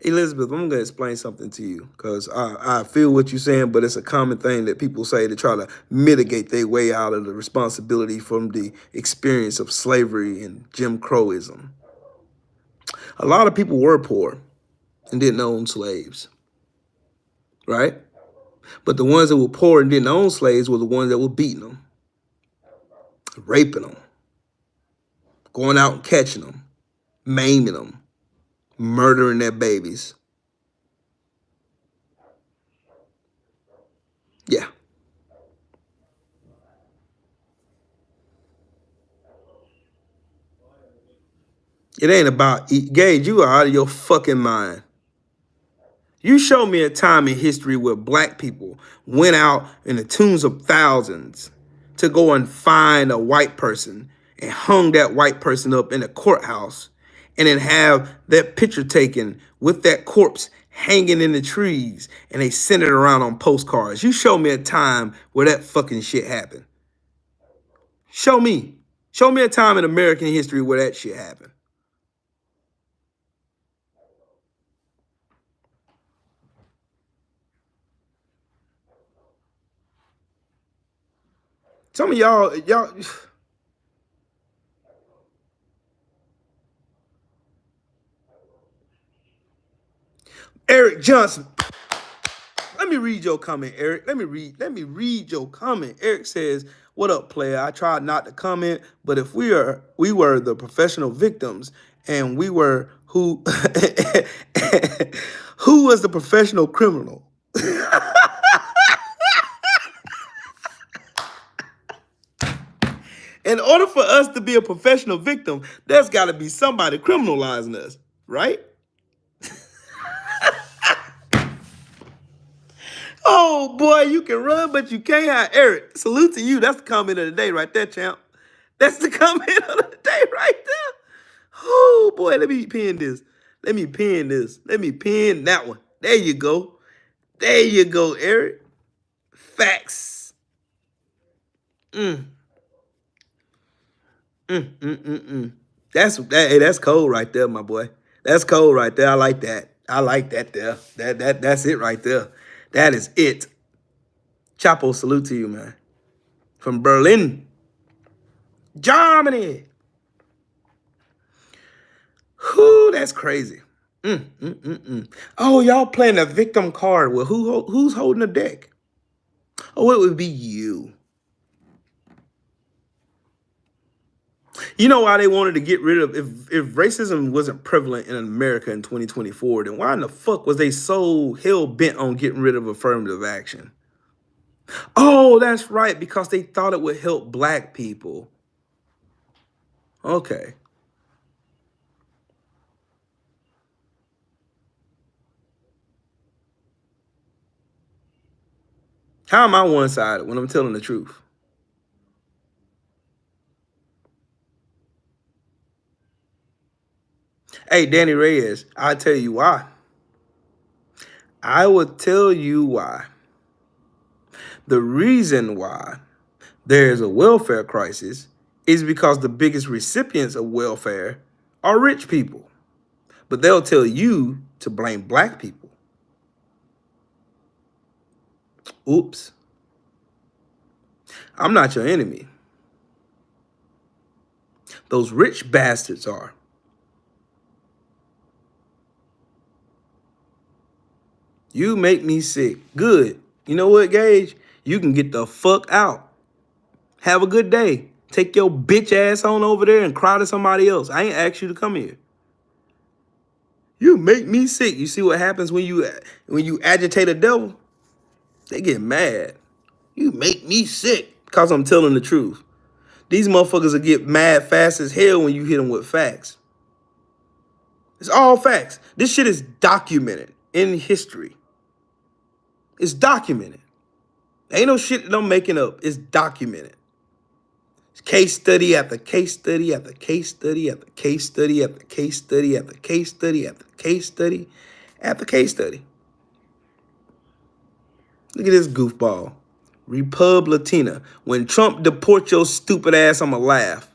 Elizabeth, I'm gonna explain something to you because I feel what you're saying, but it's a common thing that people say to try to mitigate their way out of the responsibility from the experience of slavery and Jim Crowism. A lot of people were poor and didn't own slaves, right? But the ones that were poor and didn't own slaves were the ones that were beating them, raping them, going out and catching them, maiming them, murdering their babies. Yeah. It ain't about Gage, you are out of your fucking mind. You show me a time in history where black people went out in the tunes of thousands to go and find a white person and hung that white person up in a courthouse and then have that picture taken with that corpse hanging in the trees and they sent it around on postcards. You show me a time where that fucking shit happened. Show me. Show me a time in American history where that shit happened. Some of y'all, Eric Johnson. Let me read your comment, Eric. Let me read your comment. Eric says, "What up, player? I tried not to comment, but if we were the professional victims and we were who who was the professional criminal?" In order for us to be a professional victim, there's got to be somebody criminalizing us, right? Oh boy, you can run, but you can't hide. Eric, salute to you. That's the comment of the day right there, champ. That's the comment of the day right there. Oh boy, let me pin this. Let me pin this. Let me pin that one. There you go. There you go, Eric. Facts. Mm, that's cold right there, my boy. That's cold right there. I like that. I like that there. That's it right there. That is it. Chapo, salute to you, man. From Berlin, Germany. Oh, that's crazy. Oh, y'all playing a victim card. Well, who's holding the deck? Oh, it would be you. You know why they wanted to get rid of if racism wasn't prevalent in America in 2024, then why in the fuck was they so hell bent on getting rid of affirmative action? Oh, that's right, because they thought it would help black people. Okay. How am I one-sided when I'm telling the truth? Hey, Danny Reyes, I'll tell you why. I will tell you why. The reason why there is a welfare crisis is because the biggest recipients of welfare are rich people. But they'll tell you to blame black people. Oops. I'm not your enemy. Those rich bastards are. You make me sick. Good. You know what, Gage? You can get the fuck out. Have a good day. Take your bitch ass on over there and cry to somebody else. I ain't asked you to come here. You make me sick. You see what happens when you agitate a devil? They get mad. You make me sick because I'm telling the truth. These motherfuckers will get mad fast as hell when you hit them with facts. It's all facts. This shit is documented in history. It's documented. Ain't no shit that I'm making up. It's documented. It's case study after case study after case study after case study after case study after case study after case study after case study. Look at this goofball. Republitina. When Trump deport your stupid ass, I'ma laugh.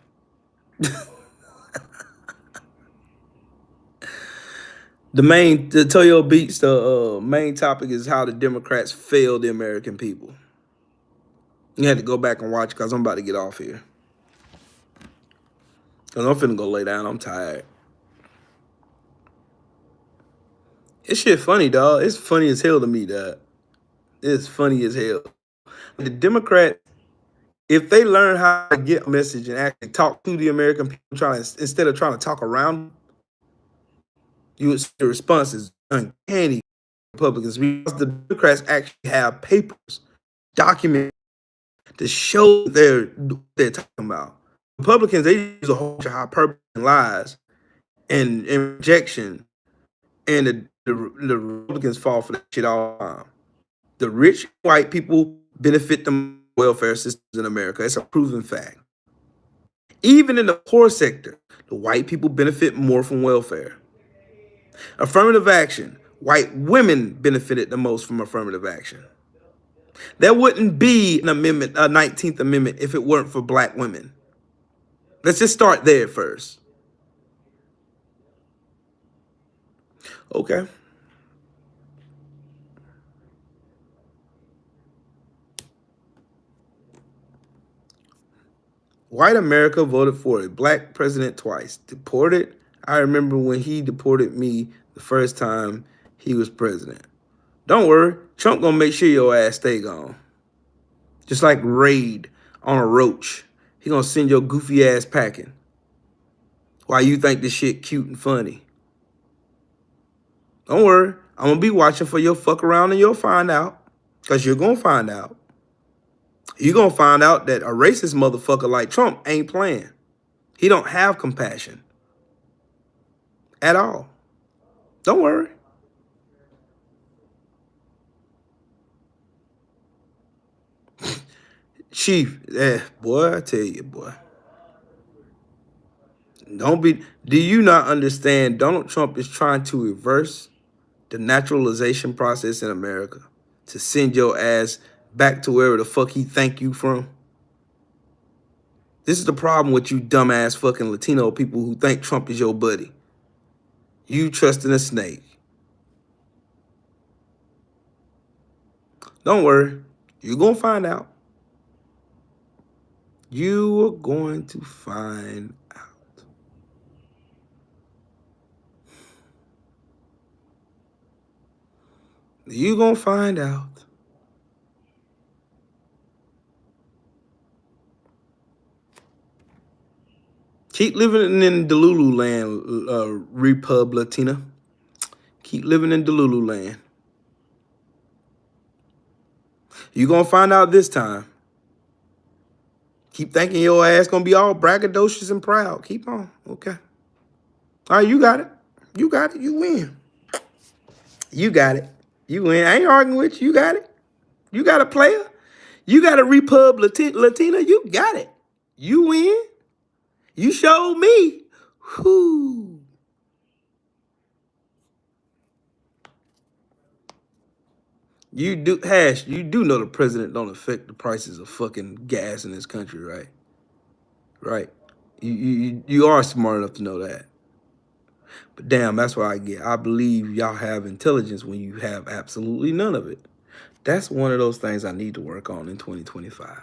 The Toyo Beats, the main topic is how the Democrats failed the American people. You had to go back and watch because I'm about to get off here. Because I'm finna go lay down. I'm tired. This shit funny, dog. It's funny as hell to me, dog. It's funny as hell. The Democrats, if they learn how to get a message and actually talk to the American people, instead of trying to talk around, you would see the response is uncanny. Republicans, because the Democrats actually have papers, documents to show they're talking about. Republicans, they use a whole bunch of hyperbole and lies and rejection, and the Republicans fall for that shit all the time. The rich white people benefit the welfare systems in America. It's a proven fact. Even in the poor sector, the white people benefit more from welfare. Affirmative action. White women benefited the most from affirmative action. There wouldn't be an amendment, a 19th Amendment, if it weren't for black women. Let's just start there first. Okay. White America voted for a black president twice. Deported? I remember when he deported me the first time he was president. Don't worry, Trump gonna make sure your ass stay gone. Just like Raid on a roach. He gonna send your goofy ass packing. Why you think this shit cute and funny? Don't worry, I'm gonna be watching for your fuck around and you'll find out. Cause you're gonna find out. You're gonna find out that a racist motherfucker like Trump ain't playing. He don't have compassion. At all. Don't worry. Chief, boy, I tell you, boy. Do you not understand Donald Trump is trying to reverse the naturalization process in America to send your ass back to wherever the fuck he think you from? This is the problem with you dumbass fucking Latino people who think Trump is your buddy. You trusting a snake. Don't worry. You're going to find out. You are going to find out. You gonna find out. Keep living in Delulu land, Republicana. Keep living in Delulu land. You gonna find out this time. Keep thinking your ass gonna be all braggadocious and proud. Keep on. Okay. All right, you got it. You got it. You win. You got it. You win. I ain't arguing with you. You got it. You got a player. You got a Latina. You got it. You win. You showed me. Whoo. You do, Hash, you do know the president don't affect the prices of fucking gas in this country, right? Right. You are smart enough to know that. But damn, that's what I get. I believe y'all have intelligence when you have absolutely none of it. That's one of those things I need to work on in 2025.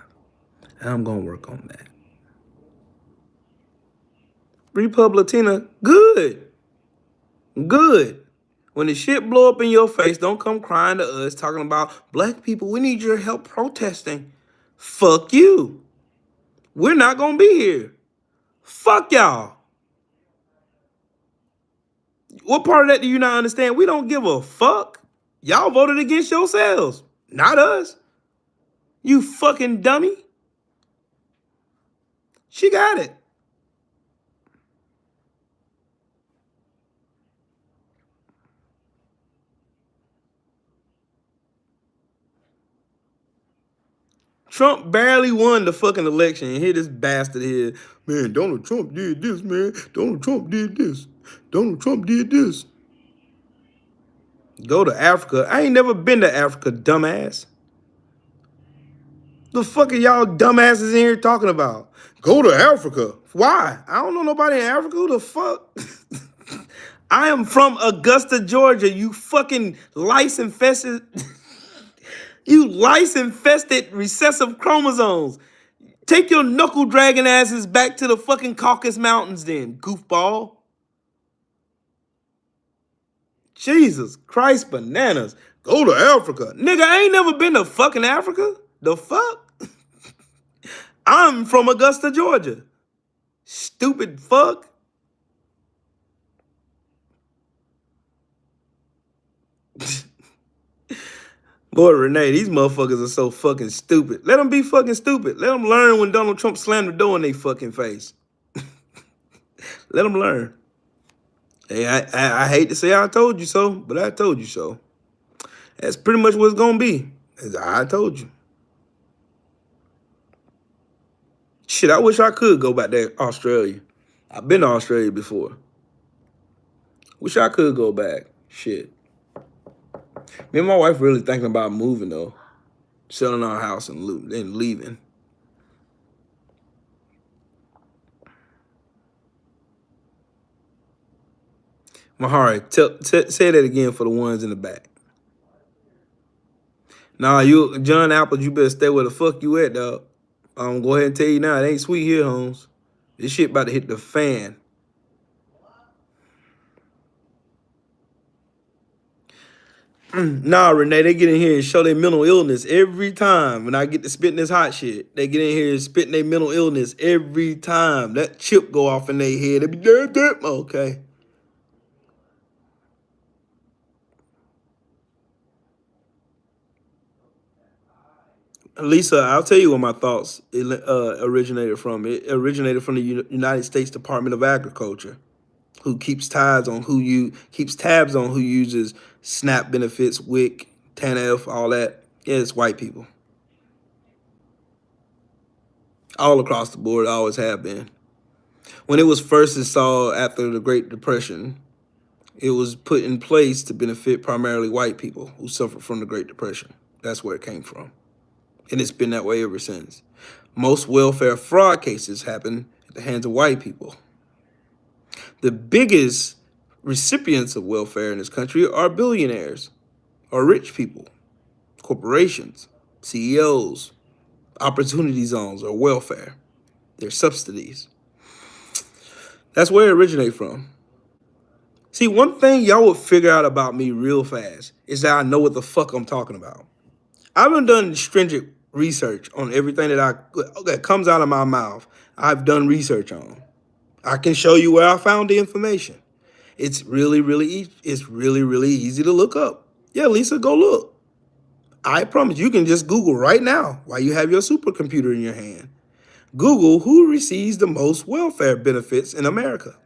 And I'm going to work on that. Republicana, good. Good. When the shit blow up in your face, don't come crying to us talking about black people, we need your help protesting. Fuck you. We're not going to be here. Fuck y'all. What part of that do you not understand? We don't give a fuck. Y'all voted against yourselves, not us. You fucking dummy. She got it. Trump barely won the fucking election. And here this bastard here, man, Donald Trump did this, man. Donald Trump did this. Donald Trump did this. Go to Africa. I ain't never been to Africa, dumbass. The fuck are y'all dumbasses in here talking about? Go to Africa. Why? I don't know nobody in Africa. Who the fuck? I am from Augusta, Georgia. You fucking lice-infested... You lice-infested recessive chromosomes. Take your knuckle-dragging asses back to the fucking Caucasus Mountains then, goofball. Jesus Christ bananas. Go to Africa. Nigga, I ain't never been to fucking Africa. The fuck? I'm from Augusta, Georgia. Stupid fuck. Boy, Renee, these motherfuckers are so fucking stupid. Let them be fucking stupid. Let them learn when Donald Trump slammed the door in their fucking face. Let them learn. Hey, I hate to say I told you so, but I told you so. That's pretty much what it's going to be. I told you. Shit, I wish I could go back to Australia. I've been to Australia before. Wish I could go back. Shit. Me and my wife really thinking about moving, though. Selling our house and leaving. Mahari, say that again for the ones in the back. Nah, you, John Apples, you better stay where the fuck you at, dog. I'm gonna go ahead and tell you now, it ain't sweet here, Holmes. This shit about to hit the fan. Nah, Renee, they get in here and show their mental illness every time. When I get to spitting this hot shit, they get in here and spitting their mental illness every time. That chip go off in their head. They be dead. Okay. Lisa, I'll tell you what my thoughts originated from. It originated from the United States Department of Agriculture, who keeps tabs on who uses SNAP benefits, WIC, TANF, all that. Yeah, it's white people. All across the board, always have been. When it was first installed after the Great Depression, it was put in place to benefit primarily white people who suffered from the Great Depression. That's where it came from. And it's been that way ever since. Most welfare fraud cases happen at the hands of white people. The biggest recipients of welfare in this country are billionaires, or rich people, corporations, CEOs, opportunity zones, or welfare. They're subsidies. That's where it originates from. See, one thing y'all would figure out about me real fast is that I know what the fuck I'm talking about. I've done stringent research on everything that comes out of my mouth. I've done research on. I can show you where I found the information. It's really easy to look up. Yeah, Lisa, go look. I promise you can just Google right now while you have your supercomputer in your hand. Google who receives the most welfare benefits in America.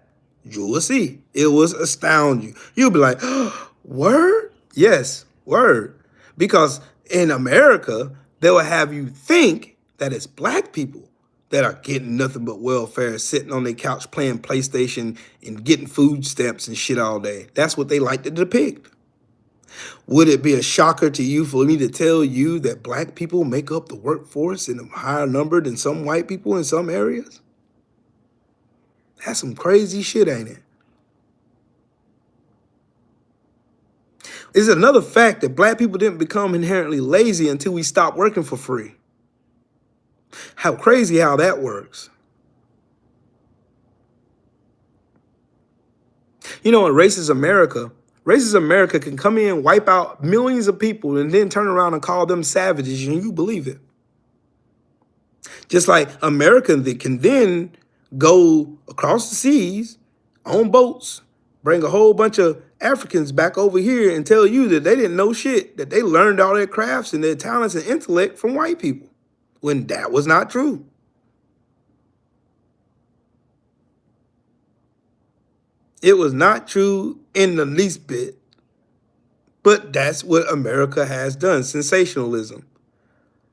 You will see. It will astound you. You'll be like, oh, word? Yes, word. Because in America, they will have you think that it's black people that are getting nothing but welfare, sitting on their couch playing PlayStation and getting food stamps and shit all day. That's what they like to depict. Would it be a shocker to you for me to tell you that black people make up the workforce in a higher number than some white people in some areas? That's some crazy shit, ain't it? It's another fact that black people didn't become inherently lazy until we stopped working for free. How crazy how that works. You know, in racist America can come in, wipe out millions of people, and then turn around and call them savages, and you believe it. Just like America that can then go across the seas on boats, bring a whole bunch of Africans back over here and tell you that they didn't know shit, that they learned all their crafts and their talents and intellect from white people, when that was not true. It was not true in the least bit. But that's what America has done, sensationalism.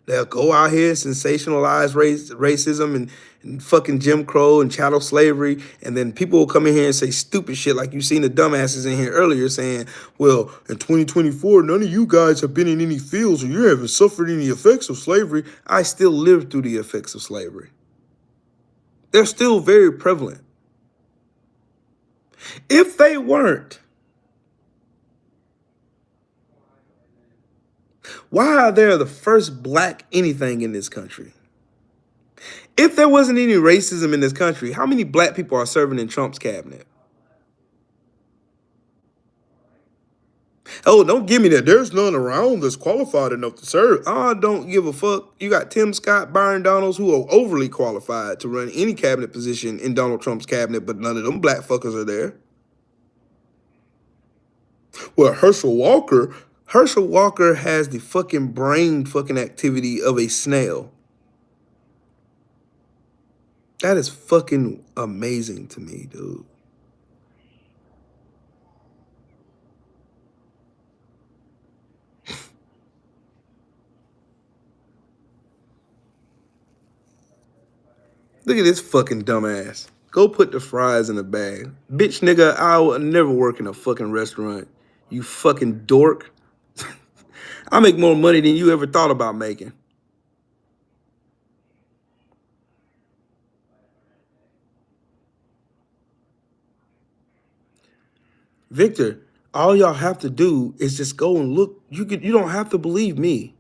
They'll go out here and sensationalize racism and fucking Jim Crow and chattel slavery. And then people will come in here and say stupid shit like you've seen the dumbasses in here earlier saying, well, in 2024, none of you guys have been in any fields or you haven't suffered any effects of slavery. I still lived through the effects of slavery. They're still very prevalent. If they weren't, why are there the first black anything in this country? If there wasn't any racism in this country, how many black people are serving in Trump's cabinet? Oh, don't give me that. There's none around that's qualified enough to serve. I don't give a fuck. You got Tim Scott, Byron Donalds, who are overly qualified to run any cabinet position in Donald Trump's cabinet, but none of them black fuckers are there. Well, Herschel Walker has the fucking brain fucking activity of a snail. That is fucking amazing to me, dude. Look at this fucking dumbass. Go put the fries in the bag. Bitch nigga, I will never work in a fucking restaurant. You fucking dork. I make more money than you ever thought about making. Victor, all y'all have to do is just go and look. You don't have to believe me.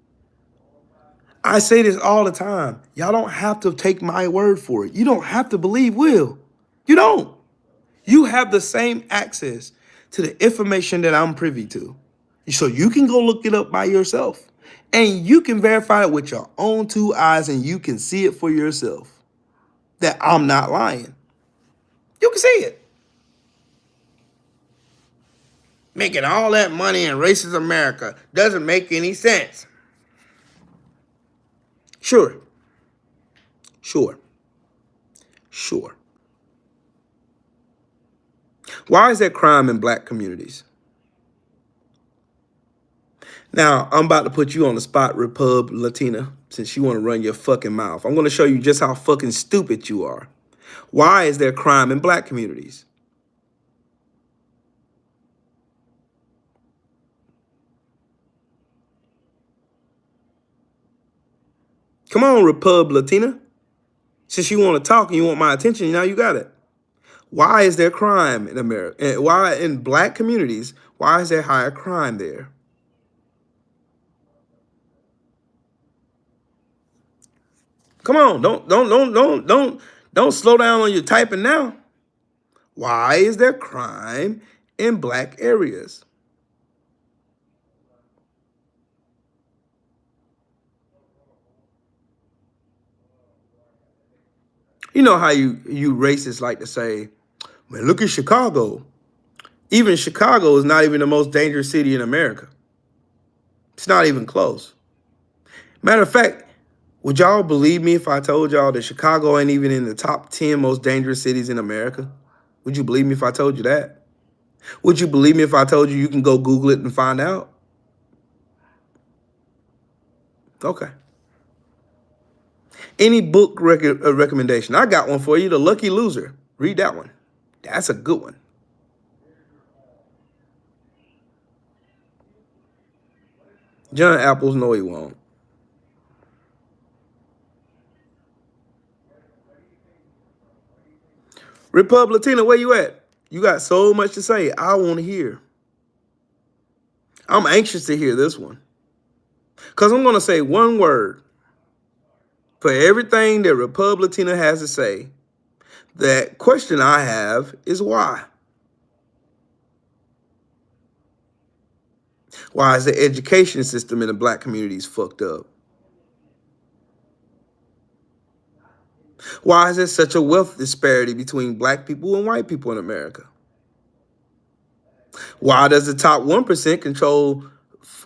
I say this all the time. Y'all don't have to take my word for it. You don't have to believe Will. You don't. You have the same access to the information that I'm privy to. So you can go look it up by yourself. And you can verify it with your own two eyes and you can see it for yourself. That I'm not lying. You can see it. Making all that money in racist America doesn't make any sense. Sure. Why is there crime in black communities? Now, I'm about to put you on the spot, Repub Latina, since you want to run your fucking mouth. I'm going to show you just how fucking stupid you are. Why is there crime in black communities? Come on, Repub Latina. Since you want to talk and you want my attention, now you got it. Why is there crime in America? And why in black communities, why is there higher crime there? Come on, don't slow down on your typing now. Why is there crime in black areas. You know how you racists like to say, man, look at Chicago. Even Chicago is not even the most dangerous city in America. It's not even close. Matter of fact, would y'all believe me if I told y'all that Chicago ain't even in the top 10 most dangerous cities in America? Would you believe me if I told you that? Would you believe me if I told you you can go Google it and find out? Okay. Any book recommendation? I got one for you, The Lucky Loser. Read that one. That's a good one. John Apples, no, he won't. Republicana, where you at? You got so much to say. I want to hear. I'm anxious to hear this one. Because I'm going to say one word for everything that Republicana has to say. That question I have is why? Why is the education system in the black communities fucked up? Why is there such a wealth disparity between black people and white people in America? Why does the top 1% control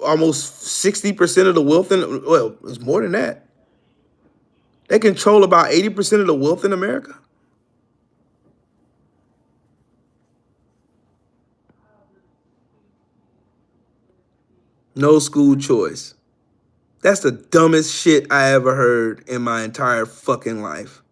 almost 60% of the wealth well, it's more than that. They control about 80% of the wealth in America? No school choice. That's the dumbest shit I ever heard in my entire fucking life.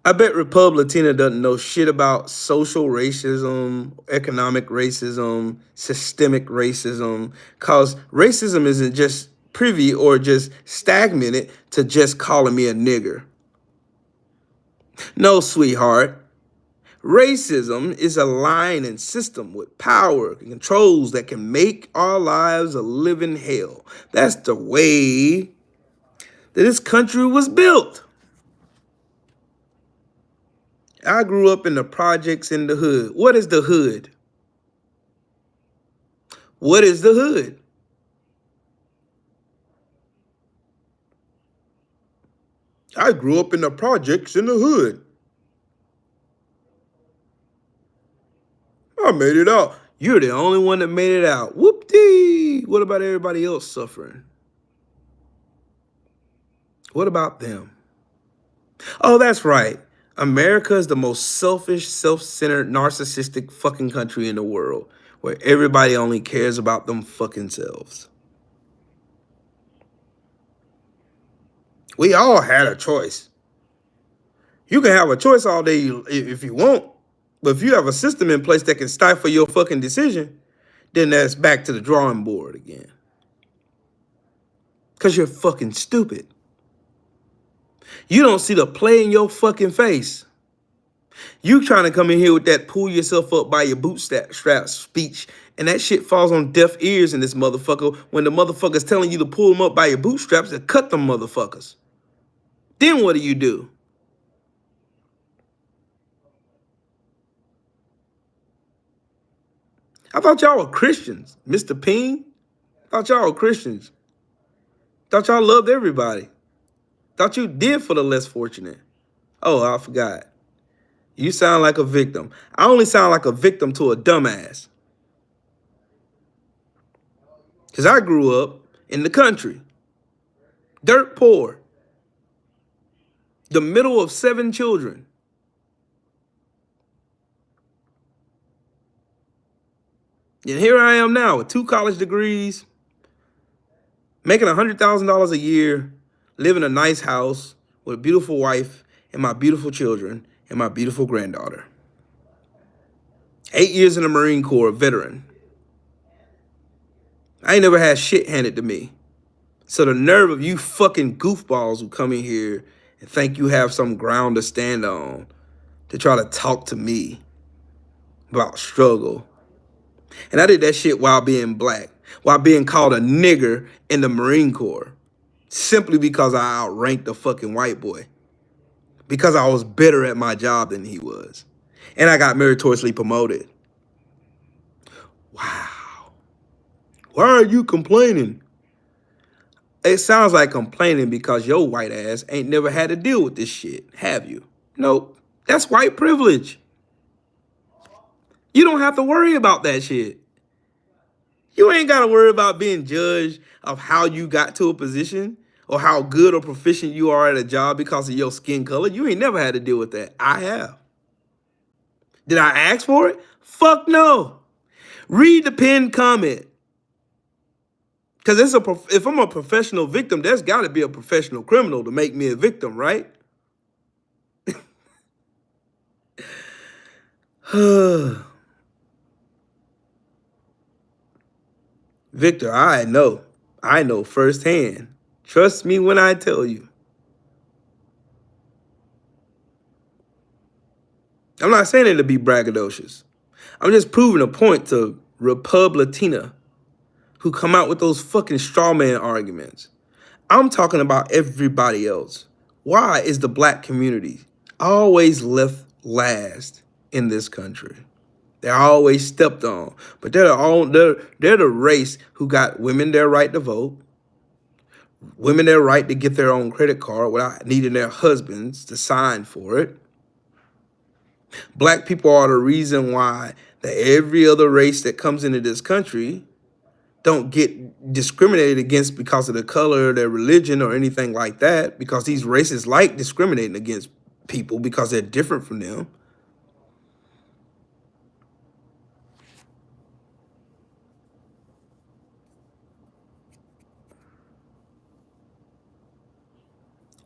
I bet Republicana doesn't know shit about social racism, economic racism, systemic racism, because racism isn't just privy or just stagnated to just calling me a nigger. No, sweetheart. Racism is a line and system with power and controls that can make our lives a living hell. That's the way that this country was built. I grew up in the projects in the hood. What is the hood? What is the hood? I grew up in the projects in the hood. I made it out. You're the only one that made it out. Whoop-dee. What about everybody else suffering? What about them? Oh, that's right. America is the most selfish, self-centered, narcissistic fucking country in the world, where everybody only cares about them fucking selves. We all had a choice. You can have a choice all day if you want, but if you have a system in place that can stifle your fucking decision, then that's back to the drawing board again. Because you're fucking stupid. You don't see the play in your fucking face. You trying to come in here with that pull yourself up by your bootstrap speech, and that shit falls on deaf ears in this motherfucker when the motherfucker's telling you to pull them up by your bootstraps and cut them motherfuckers. Then what do? I thought y'all were Christians, Mr. Peen. I thought y'all were Christians. Thought y'all loved everybody. Thought you did for the less fortunate. Oh, I forgot. You sound like a victim. I only sound like a victim to a dumbass. Because I grew up in the country. Dirt poor. The middle of 7 children. And here I am now with 2 college degrees, making $100,000 a year, live in a nice house with a beautiful wife and my beautiful children and my beautiful granddaughter. 8 years in the Marine Corps, veteran. I ain't never had shit handed to me. So the nerve of you fucking goofballs who come in here and think you have some ground to stand on to try to talk to me about struggle. And I did that shit while being black, while being called a nigger in the Marine Corps, simply because I outranked the fucking white boy, because I was better at my job than he was. And I got meritoriously promoted. Wow. Why are you complaining? It sounds like complaining because your white ass ain't never had to deal with this shit, have you? Nope. That's white privilege. You don't have to worry about that shit. You ain't got to worry about being judged of how you got to a position or how good or proficient you are at a job because of your skin color. You ain't never had to deal with that. I have. Did I ask for it? Fuck no. Read the pinned comment. Because if I'm a professional victim, there's got to be a professional criminal to make me a victim, right? Victor, I know firsthand. Trust me when I tell you. I'm not saying it to be braggadocious. I'm just proving a point to Republitina who come out with those fucking straw man arguments. I'm talking about everybody else. Why is the black community always left last in this country? They're always stepped on. But they're the race who got women their right to vote, women their right to get their own credit card without needing their husbands to sign for it. Black people are the reason why that every other race that comes into this country don't get discriminated against because of the color, their religion, or anything like that, because these races like discriminating against people because they're different from them.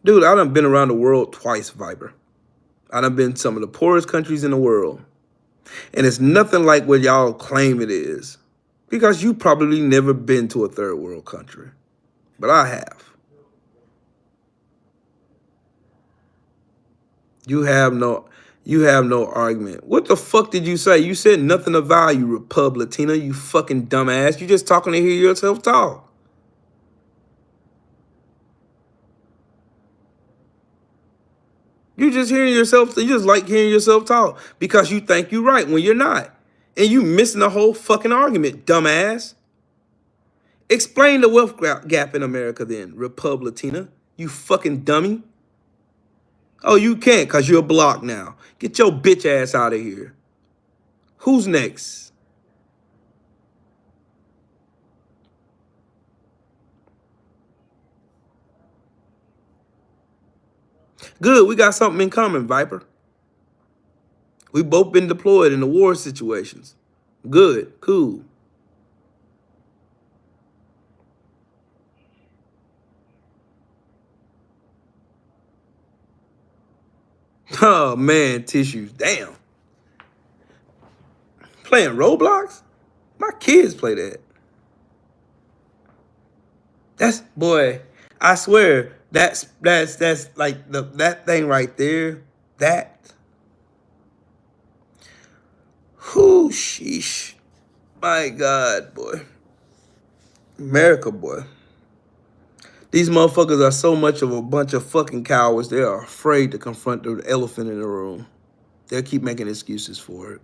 Dude, I done been around the world twice, Viper. I done been some of the poorest countries in the world. And it's nothing like what y'all claim it is. Because you probably never been to a third world country. But I have. You have no argument. What the fuck did you say? You said nothing of value, Republitina, you fucking dumbass. You just talking to hear yourself talk. You just hearing yourself, you just like hearing yourself talk because you think you're right when you're not. And you missing the whole fucking argument, dumbass. Explain the wealth gap in America then, Republitina. You fucking dummy. Oh, you can't because you're blocked now. Get your bitch ass out of here. Who's next? Good, we got something in common, Viper. We both been deployed in the war situations. Good, cool. Oh man, tissues, damn. Playing Roblox? My kids play that. That's, boy, I swear, that's like that thing right there. That. Whoo, sheesh. My God, boy. America, boy. These motherfuckers are so much of a bunch of fucking cowards. They are afraid to confront the elephant in the room. They'll keep making excuses for it.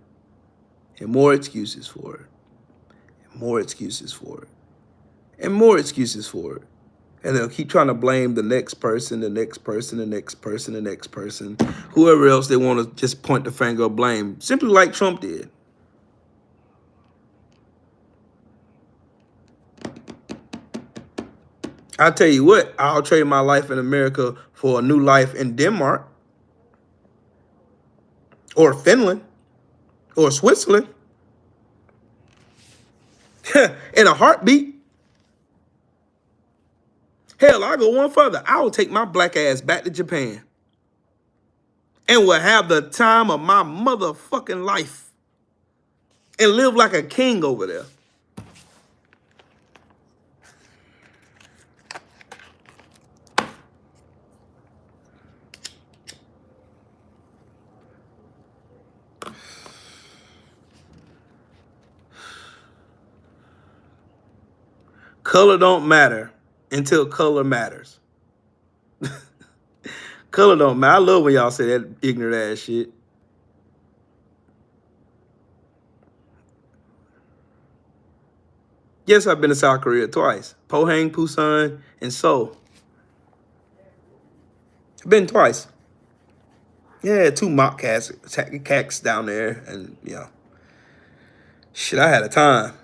And more excuses for it. And more excuses for it. And more excuses for it. And they'll keep trying to blame the next person, the next person, the next person, the next person. Whoever else they want to just point the finger of blame. Simply like Trump did. I'll tell you what, I'll trade my life in America for a new life in Denmark. Or Finland. Or Switzerland. In a heartbeat. Hell, I'll go one further. I will take my black ass back to Japan. And will have the time of my motherfucking life. And live like a king over there. Color don't matter until color matters. Color don't matter. I love when y'all say that ignorant ass shit. Yes, I've been to South Korea twice. Pohang, Busan, and Seoul. I've been twice. Yeah, 2 mock cats down there, and shit, I had a time.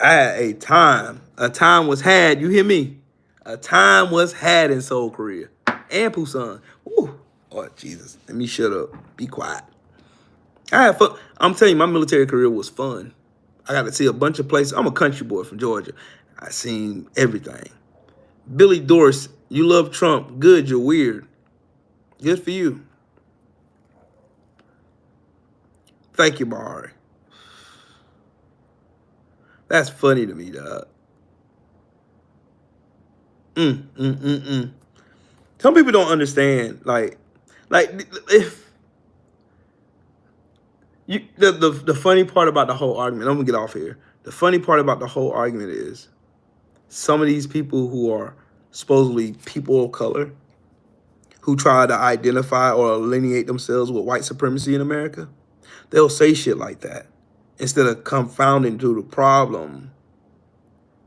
I had a time. A time was had. You hear me? A time was had in Seoul, Korea, and Busan. Woo. Oh Jesus, let me shut up. Be quiet. I had fun. I'm telling you, my military career was fun. I got to see a bunch of places. I'm a country boy from Georgia. I seen everything. Billy Dorse, you love Trump. Good, you're weird. Good for you. Thank you, Bahari. That's funny to me, dog. Some people don't understand, like if you the funny part about the whole argument. I'm gonna get off here. The funny part about the whole argument is some of these people who are supposedly people of color who try to identify or alienate themselves with white supremacy in America, they'll say shit like that instead of confounding to the problem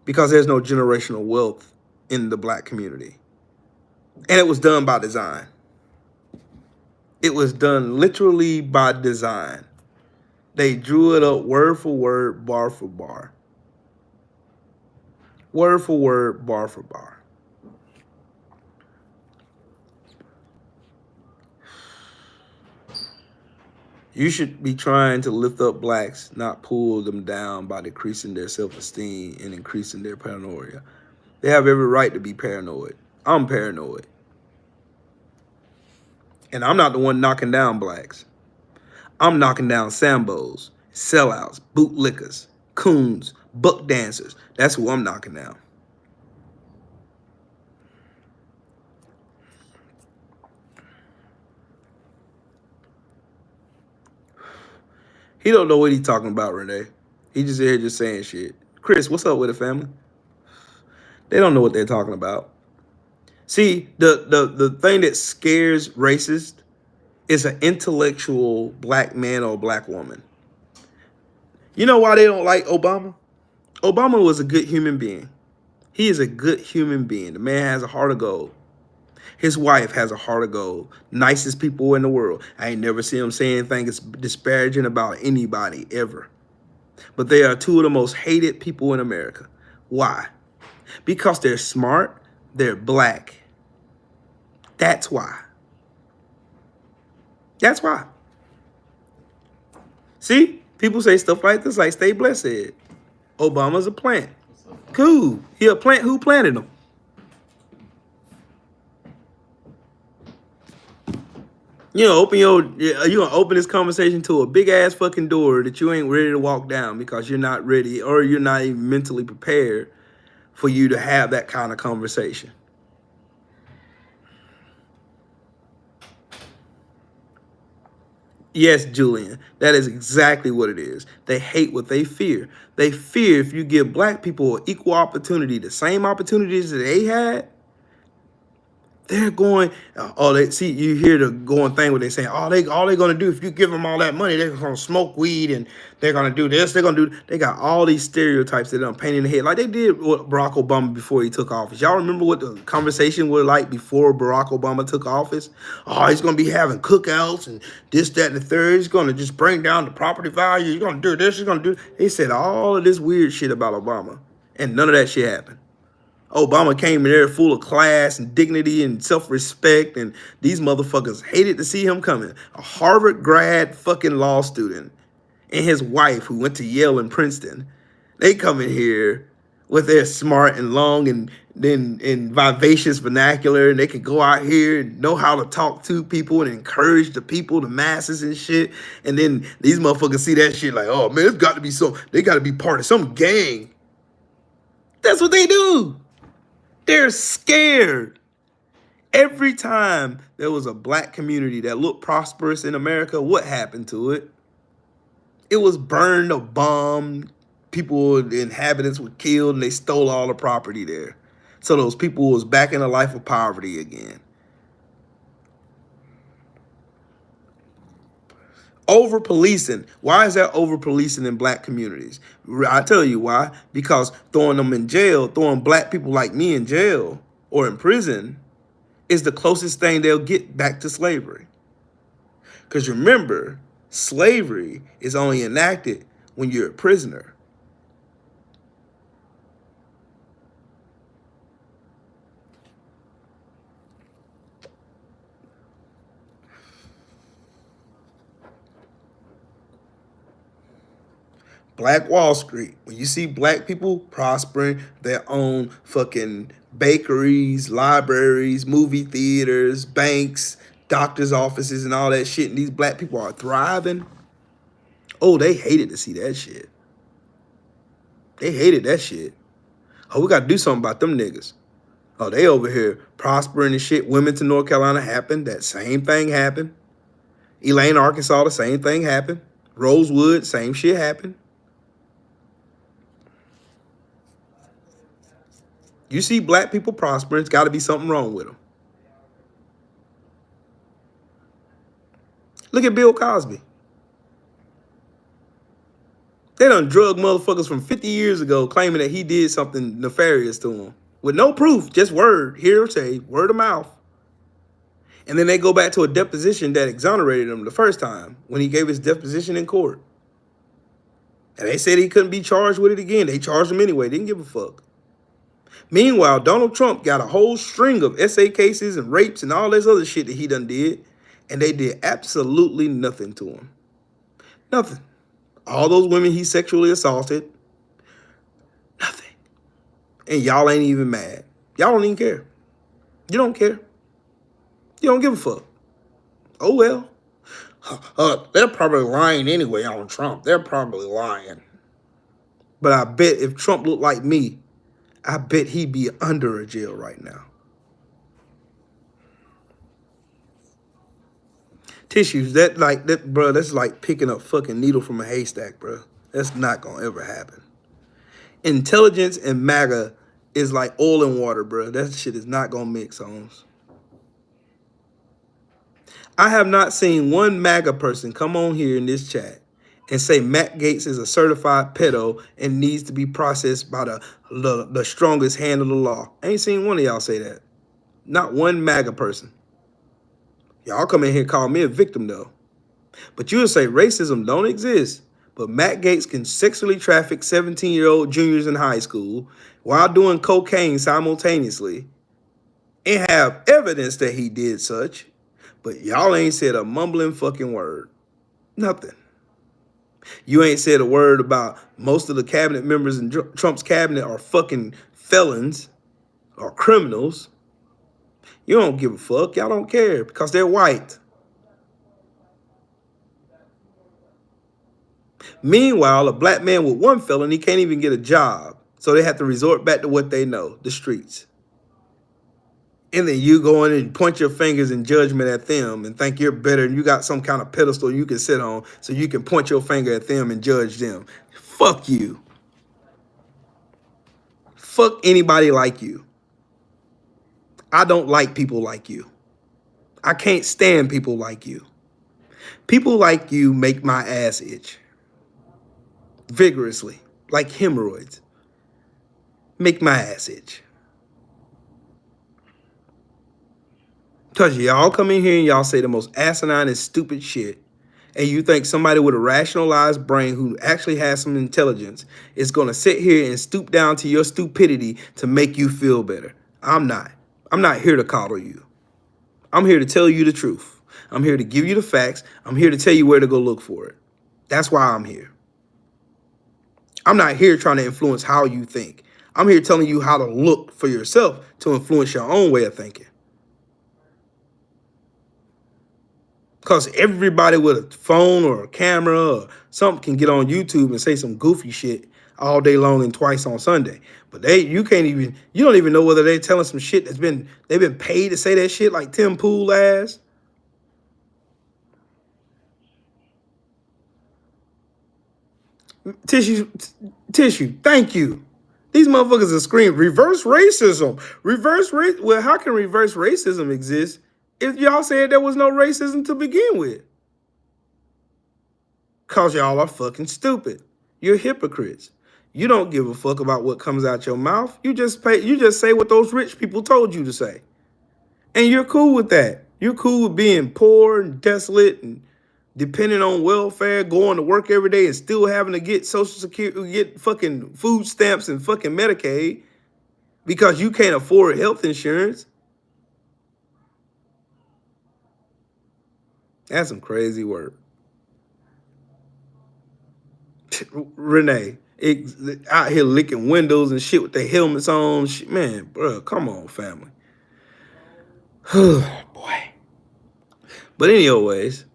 because there's no generational wealth in the black community. And it was done by design. It was done literally by design. They drew it up word for word, bar for bar. Word for word, bar for bar. You should be trying to lift up blacks, not pull them down by decreasing their self-esteem and increasing their paranoia. They have every right to be paranoid. I'm paranoid. And I'm not the one knocking down blacks. I'm knocking down Sambos, sellouts, bootlickers, coons, buck dancers. That's who I'm knocking down. He don't know what he's talking about, Renee. He just here just saying shit. Chris, what's up with the family? They don't know what they're talking about. See, the thing that scares racists is an intellectual black man or black woman. You know why they don't like Obama? Obama was a good human being. He is a good human being. The man has a heart of gold. His wife has a heart of gold. Nicest people in the world. I ain't never seen him say anything disparaging about anybody ever. But they are 2 of the most hated people in America. Why? Because they're smart, they're black. That's why. That's why. See, people say stuff like this, like Stay Blessed said. Obama's a plant. Cool. He a plant. Who planted him? You gonna open this conversation to a big ass fucking door that you ain't ready to walk down because you're not ready or you're not even mentally prepared for you to have that kind of conversation. Yes, Julian, that is exactly what it is. They hate what they fear. They fear if you give black people equal opportunity, the same opportunities that they had, they're going, they see, you hear the going thing where they say, all they're going to do, if you give them all that money, they're going to smoke weed and they're going to do this, they got all these stereotypes that they're painting in the head. Like they did with Barack Obama before he took office. Y'all remember what the conversation was like before Barack Obama took office? Oh, he's going to be having cookouts and this, that, and the third. He's going to just bring down the property value. He's going to do this, he's going to do. They said all of this weird shit about Obama and none of that shit happened. Obama came in there full of class and dignity and self-respect, and these motherfuckers hated to see him coming. A Harvard grad fucking law student and his wife who went to Yale and Princeton, they come in here with their smart and long and then in vivacious vernacular, and they can go out here and know how to talk to people and encourage the people, the masses and shit. And then these motherfuckers see that shit like, oh man, it's got to be they got to be part of some gang. That's what they do. They're scared. Every time there was a black community that looked prosperous in America, what happened to it? It was burned or bombed. People, the inhabitants were killed and they stole all the property there. So those people was back in a life of poverty again. Over policing. Why is that over policing in black communities? I tell you why. Because throwing them in jail, throwing black people like me in jail or in prison is the closest thing they'll get back to slavery. Because remember, slavery is only enacted when you're a prisoner. Black Wall Street, when you see black people prospering, their own fucking bakeries, libraries, movie theaters, banks, doctors' offices, and all that shit, and these black people are thriving, oh, they hated to see that shit. They hated that shit. Oh, we got to do something about them niggas. Oh, they over here prospering and shit. Wilmington, North Carolina happened. That same thing happened. Elaine, Arkansas, the same thing happened. Rosewood, same shit happened. You see black people prospering, it's got to be something wrong with them. Look at Bill Cosby. They done drug motherfuckers from 50 years ago claiming that he did something nefarious to them. With no proof, just word, hearsay, word of mouth. And then they go back to a deposition that exonerated him the first time when he gave his deposition in court. And they said he couldn't be charged with it again. They charged him anyway, didn't give a fuck. Meanwhile, Donald Trump got a whole string of SA cases and rapes and all this other shit that he done did. And they did absolutely nothing to him. Nothing. All those women he sexually assaulted, nothing. And y'all ain't even mad. Y'all don't even care. You don't care. You don't give a fuck. Oh, well. They're probably lying anyway on Trump. They're probably lying. But I bet if Trump looked like me, I bet he'd be under a jail right now. Tissues, that's like picking up fucking needle from a haystack, bro. That's not gonna ever happen. Intelligence and MAGA is like oil and water, bro. That shit is not gonna mix, Holmes. I have not seen one MAGA person come on here in this chat and say Matt Gaetz is a certified pedo and needs to be processed by the strongest hand of the law. I ain't seen one of y'all say that. Not one MAGA person. Y'all come in here and call me a victim, though. But you would say racism don't exist. But Matt Gaetz can sexually traffic 17-year-old juniors in high school while doing cocaine simultaneously and have evidence that he did such. But y'all ain't said a mumbling fucking word. Nothing. You ain't said a word about most of the cabinet members in Trump's cabinet are fucking felons or criminals. You don't give a fuck. Y'all don't care because they're white. Meanwhile, a black man with one felony can't even get a job. So they have to resort back to what they know, the streets. And then you go in and point your fingers in judgment at them and think you're better and you got some kind of pedestal you can sit on so you can point your finger at them and judge them. Fuck you. Fuck anybody like you. I don't like people like you. I can't stand people like you. People like you make my ass itch. Vigorously, like hemorrhoids. Make my ass itch. Because y'all come in here and y'all say the most asinine and stupid shit. And you think somebody with a rationalized brain who actually has some intelligence is going to sit here and stoop down to your stupidity to make you feel better. I'm not. I'm not here to coddle you. I'm here to tell you the truth. I'm here to give you the facts. I'm here to tell you where to go look for it. That's why I'm here. I'm not here trying to influence how you think. I'm here telling you how to look for yourself to influence your own way of thinking. Because everybody with a phone or a camera or something can get on YouTube and say some goofy shit all day long and twice on Sunday. But you don't even know whether they're telling some shit they've been paid to say that shit like Tim Pool ass. Tissue, thank you. These motherfuckers are screaming, reverse racism. Well, how can reverse racism exist if y'all said there was no racism to begin with? because y'all are fucking stupid. You're hypocrites. You don't give a fuck about what comes out your mouth. You just say what those rich people told you to say. And you're cool with that. You're cool with being poor and desolate and depending on welfare, going to work every day and still having to get Social Security, get fucking food stamps and fucking Medicaid because you can't afford health insurance. That's some crazy work. Renee, out here licking windows and shit with their helmets on. Man, bro, come on, family. Boy. But anyways,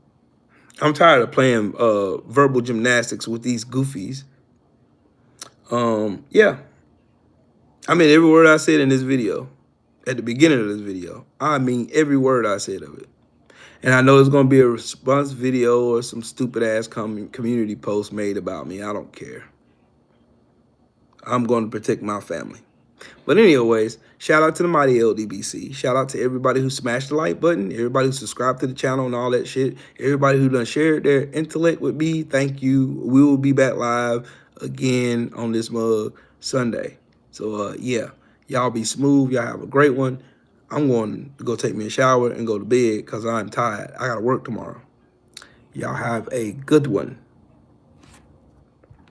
I'm tired of playing verbal gymnastics with these goofies. Yeah. I mean every word I said in this video, at the beginning of this video. I mean every word I said of it. And I know it's going to be a response video or some stupid ass community post made about me. I don't care. I'm going to protect my family. But anyways, shout out to the mighty LDBC. Shout out to everybody who smashed the like button, everybody who subscribed to the channel and all that shit, everybody who done shared their intellect with me. Thank you. We will be back live again on this mug Sunday. So yeah, y'all be smooth. Y'all have a great one. I'm going to go take me a shower and go to bed because I'm tired. I got to work tomorrow. Y'all have a good one.